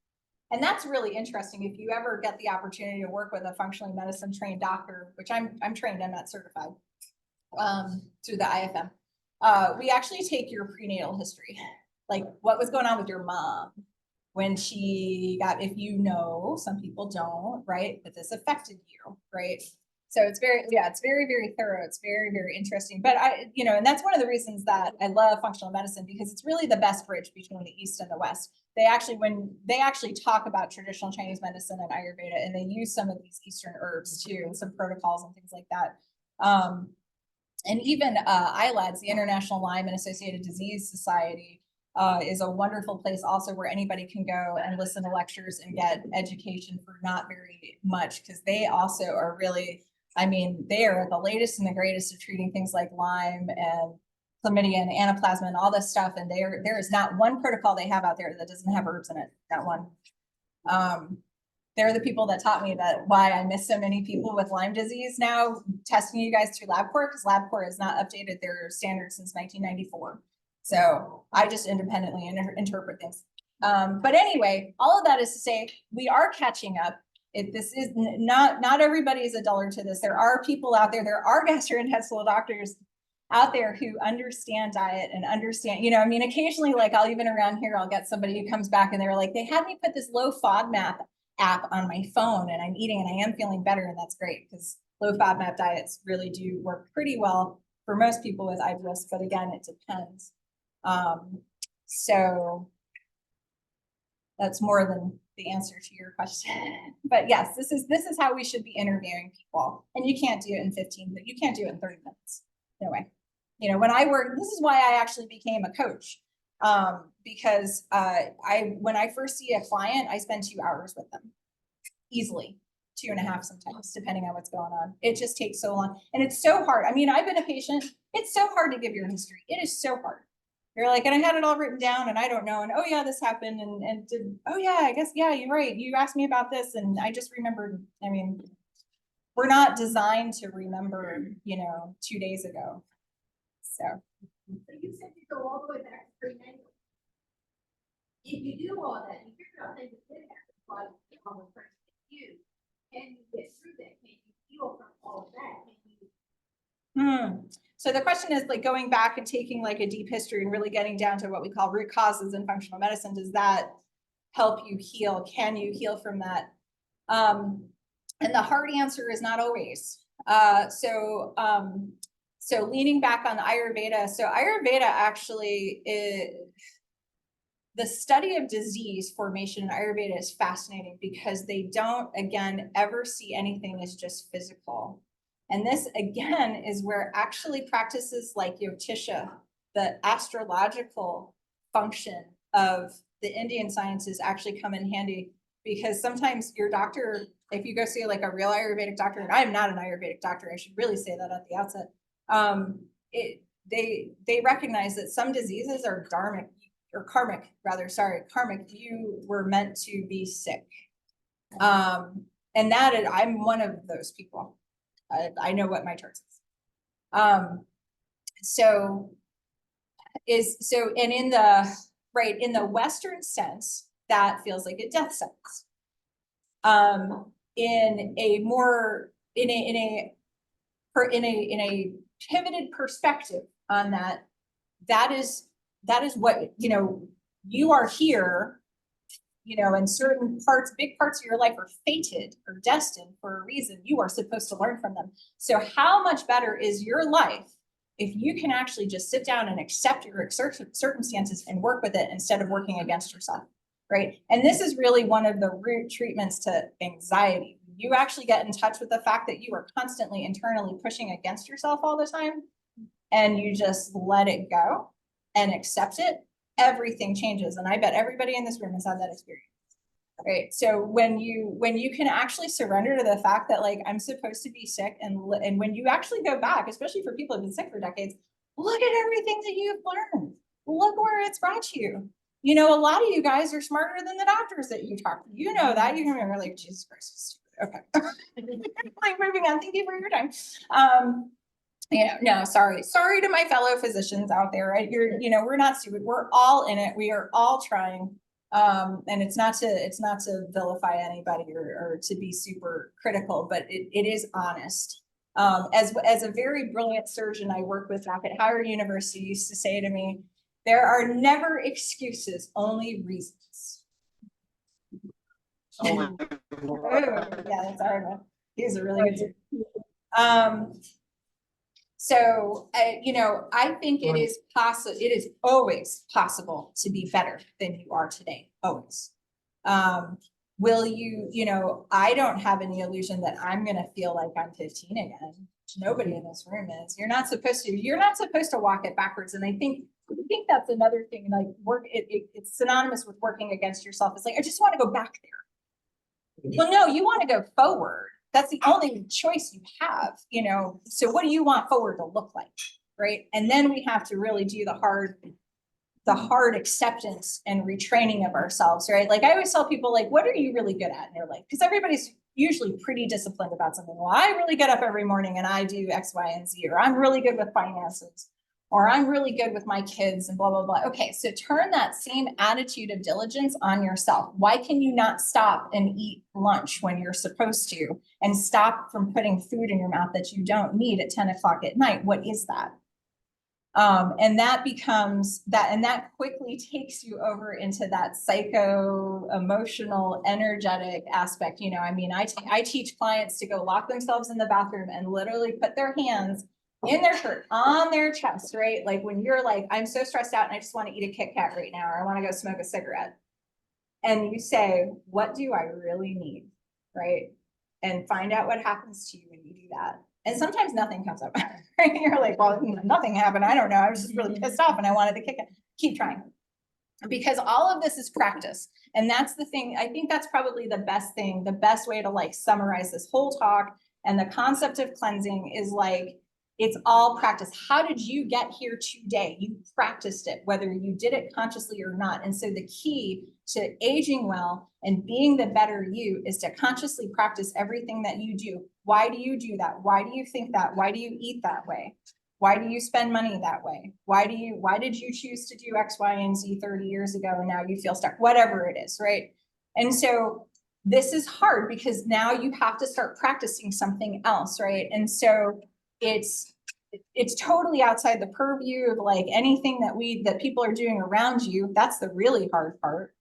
And that's really interesting. If you ever get the opportunity to work with a functionally medicine trained doctor, which I'm trained, I'm not certified, through the IFM, we actually take your prenatal history, like what was going on with your mom when she got, if you know, some people don't, right? But this affected you, right? So it's very, yeah, it's very, very thorough. It's very, very interesting. But and that's one of the reasons that I love functional medicine, because it's really the best bridge between the East and the West. When they actually talk about traditional Chinese medicine and Ayurveda, and they use some of these Eastern herbs too, and some protocols and things like that. And even ILADS, the International Lyme and Associated Disease Society, is a wonderful place also where anybody can go and listen to lectures and get education for not very much, because they also are really, I mean, they are the latest and the greatest of treating things like Lyme and chlamydia and anaplasma and all this stuff. And there is not one protocol they have out there that doesn't have herbs in it, not one. They're the people that taught me that why I miss so many people with Lyme disease now, testing you guys through LabCorp, because LabCorp has not updated their standards since 1994. So I just independently interpret things. But anyway, all of that is to say, we are catching up. This is not everybody is a dullard to this. There are people out there, there are gastrointestinal doctors out there who understand diet and understand, I mean, occasionally, like I'll even around here, I'll get somebody who comes back and they're like, they had me put this low FODMAP app on my phone and I'm eating and I am feeling better. And that's great, because low FODMAP diets really do work pretty well for most people with IBS, but again, it depends. So that's more than the answer to your question. But yes, this is how we should be interviewing people. And you can't do it in 15, but you can't do it in 30 minutes. No way. When I work, this is why I actually became a coach. Because when I first see a client, I spend 2 hours with them. Easily. 2.5 sometimes, depending on what's going on. It just takes so long. And it's so hard. I mean, I've been a patient. It's so hard to give your history. It is so hard. You're like, and I had it all written down and I don't know. And oh yeah, this happened. Oh yeah, I guess, yeah, you're right. You asked me about this and I just remembered. I mean, we're not designed to remember, 2 days ago. So you said you go all the way back to prenatal. If you do all that, you figure out things that did happen while on the first you, can you get through that? Can you heal from all of that? So the question is, like, going back and taking like a deep history and really getting down to what we call root causes in functional medicine, does that help you heal? Can you heal from that? And the hard answer is not always. So leaning back on Ayurveda. So Ayurveda actually the study of disease formation in Ayurveda is fascinating, because they don't, again, ever see anything as just physical. And this, again, is where actually practices like Jyotisha, the astrological function of the Indian sciences, actually come in handy, because sometimes your doctor, if you go see like a real Ayurvedic doctor, and I'm not an Ayurvedic doctor, I should really say that at the outset, they recognize that some diseases are karmic. You were meant to be sick. And I'm one of those people. I know what my chart says. And in the Western sense, that feels like a death sentence. In a pivoted perspective on that is what, you are here, and certain parts, big parts of your life are fated or destined for a reason. You are supposed to learn from them. So how much better is your life if you can actually just sit down and accept your circumstances and work with it instead of working against yourself, right? And this is really one of the root treatments to anxiety. We you actually get in touch with the fact that you are constantly internally pushing against yourself all the time, and you just let it go and accept it, everything changes. And I bet everybody in this room has had that experience. Right. So when you can actually surrender to the fact that like, I'm supposed to be sick, and when you actually go back, especially for people who've been sick for decades, look at everything that you've learned. Look where it's brought you. You know, a lot of you guys are smarter than the doctors that you talk to. You know that. You're gonna be like, Jesus Christ. Okay. Like, moving on. Thank you for your time. Yeah, no, sorry to my fellow physicians out there, right? We're not stupid. We're all in it. We are all trying. And it's not to vilify anybody or to be super critical, but it is honest. As a very brilliant surgeon I worked with back at Howard University used to say to me, there are never excuses, only reasons. Oh, yeah, that's our, he's a really good. So, I think it is possible, it is always possible to be better than you are today, always. Will you, I don't have any illusion that I'm going to feel like I'm 15 again. Nobody in this room is. You're not supposed to walk it backwards. And I think that's another thing, like it's synonymous with working against yourself. It's like, I just want to go back there. Well, no, you want to go forward. That's the only choice you have, so what do you want forward to look like, right? And then we have to really do the hard acceptance and retraining of ourselves, right? Like I always tell people, like, what are you really good at in your life? Because everybody's usually pretty disciplined about something. Well, I really get up every morning and I do X, Y, and Z, or I'm really good with finances, or I'm really good with my kids and blah, blah, blah. Okay, so turn that same attitude of diligence on yourself. Why can you not stop and eat lunch when you're supposed to, and stop from putting food in your mouth that you don't need at 10 o'clock at night? What is that? And that becomes that, and that quickly takes you over into that psycho emotional, energetic aspect. I teach clients to go lock themselves in the bathroom and literally put their hands in their shirt on their chest, right? Like when you're like, I'm so stressed out and I just want to eat a Kit Kat right now, or I want to go smoke a cigarette. And you say, what do I really need? Right? And find out what happens to you when you do that. And sometimes nothing comes up. Right? You're like, well, nothing happened. I don't know. I was just really pissed off and I wanted to kick it. Keep trying. Because all of this is practice. And that's the thing. I think that's probably the best thing, the best way to like summarize this whole talk. And the concept of cleansing is like, it's all practice. How did you get here today? You practiced it, whether you did it consciously or not. And so the key to aging well and being the better you is to consciously practice everything that you do. Why do you do that? Why do you think that? Why do you eat that way? Why do you spend money that way? Why did you choose to do X, Y, and Z 30 years ago and now you feel stuck? Whatever it is, right? And so this is hard because now you have to start practicing something else, right? And so it's totally outside the purview of like anything that people are doing around you. That's the really hard part.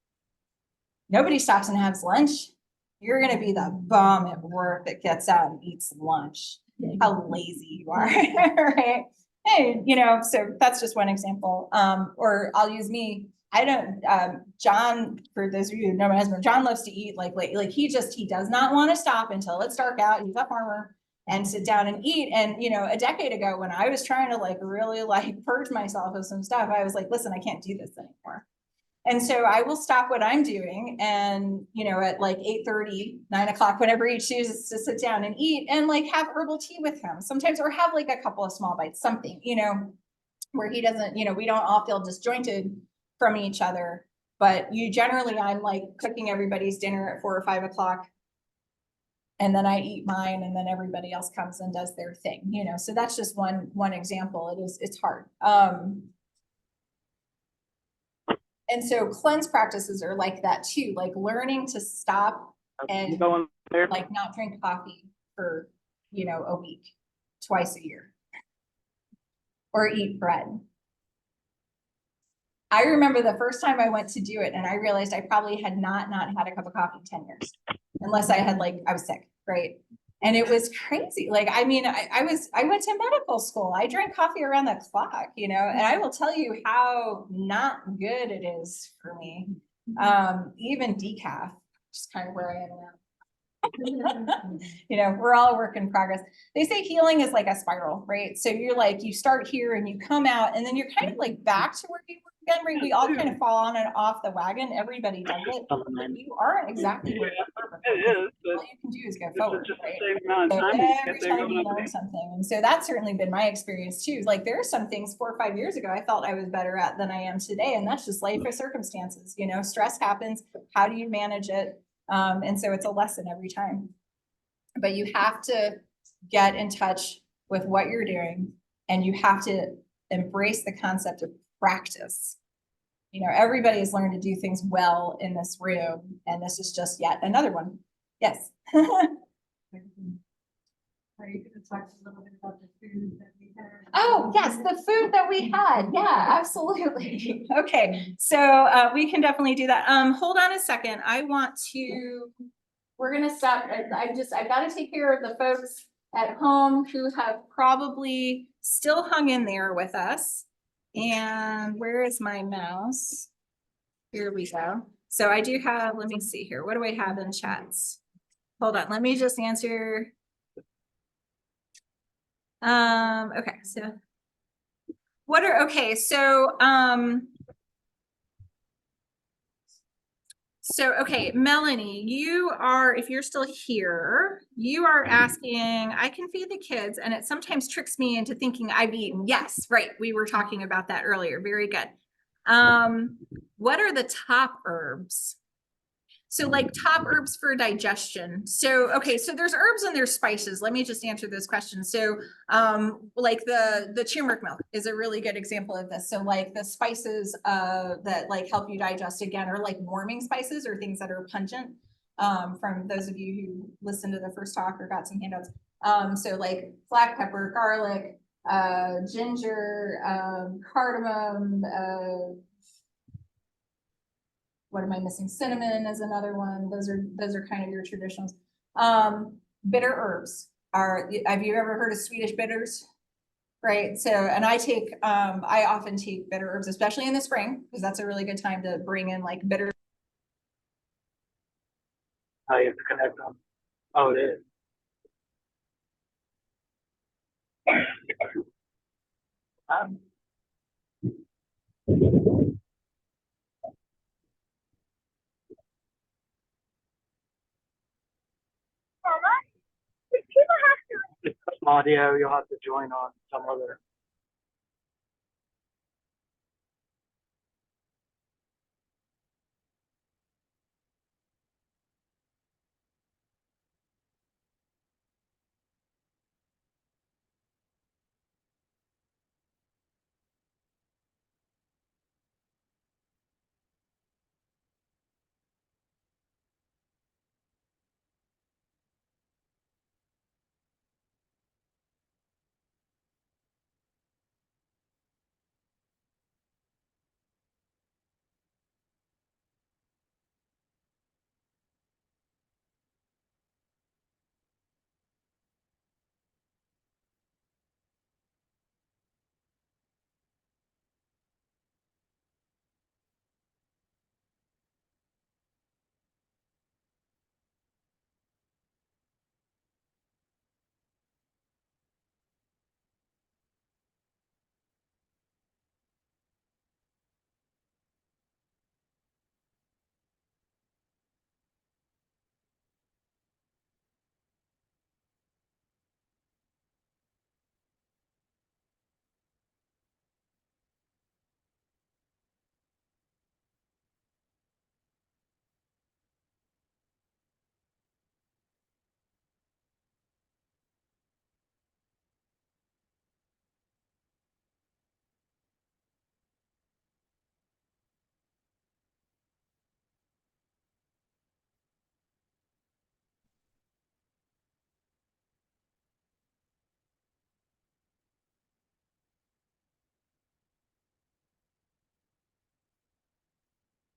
Nobody stops and has lunch. You're going to be the bum at work that gets out and eats lunch. How lazy you are, right? Hey, so that's just one example. Or I'll use me. I don't, John, for those of you who know my husband, John loves to eat like he does not want to stop until it's dark out. He's a farmer. And sit down and eat. And, a decade ago when I was trying to like really like purge myself of some stuff, I was like, listen, I can't do this anymore. And so I will stop what I'm doing. And, at like 8:30, 9 o'clock, whenever he chooses to sit down and eat and like have herbal tea with him sometimes, or have like a couple of small bites, something, where he doesn't, we don't all feel disjointed from each other. But I'm like cooking everybody's dinner at 4 or 5 o'clock. And then I eat mine, and then everybody else comes and does their thing, so that's just one example. It's hard. And so cleanse practices are like that too, like learning to stop and like not drink coffee for, a week, twice a year, or eat bread. I remember the first time I went to do it and I realized I probably had not had a cup of coffee in 10 years, unless I was sick, right? And it was crazy. Like, I went to medical school. I drank coffee around the clock, and I will tell you how not good it is for me. Even decaf, which is kind of where I am now. You know, we're all a work in progress. They say healing is like a spiral, right? So you're like, you start here and you come out and then you're kind of like back to where you were again, right? We all kind of fall on and off the wagon. Everybody does it. But you aren't exactly where you were before. All you can do is go forward, right? So every time you learn something. And so that's certainly been my experience too. Like there are some things 4 or 5 years ago I felt I was better at than I am today. And that's just life or circumstances. You know, stress happens. How do you manage it? And so it's a lesson every time. But you have to get in touch with what you're doing and you have to embrace the concept of practice. You know, everybody has learned to do things well in this room, and this is just yet another one. Yes. Are you gonna talk a little bit about the food that we had? Oh, yes, the food that we had. Yeah, absolutely. Okay, so we can definitely do that. Hold on a second. We're gonna stop. I've got to take care of the folks at home who have probably still hung in there with us. And where is my mouse? Here we go. So I do have, let me see here. What do I have in chats? Hold on, let me just answer. Okay, so okay, Melanie, you are, if you're still here, you are asking, I can feed the kids and it sometimes tricks me into thinking I've eaten. Yes, right. We were talking about that earlier. Very good. What are the top herbs? So like top herbs for digestion. So, okay, so there's herbs and there's spices. Let me just answer those questions. So, like the turmeric milk is a really good example of this. So like the spices, that like help you digest again, are like warming spices or things that are pungent. From those of you who listened to the first talk or got some handouts. So like black pepper, garlic, ginger, cardamom, what am I missing? Cinnamon is another one. Those are kind of your traditionals. Bitter herbs are, have you ever heard of Swedish bitters? Right. So, and I often take bitter herbs, especially in the spring, because that's a really good time to bring in like bitter. How you have to connect them. Oh, it is. It's audio, you'll have to join on some other.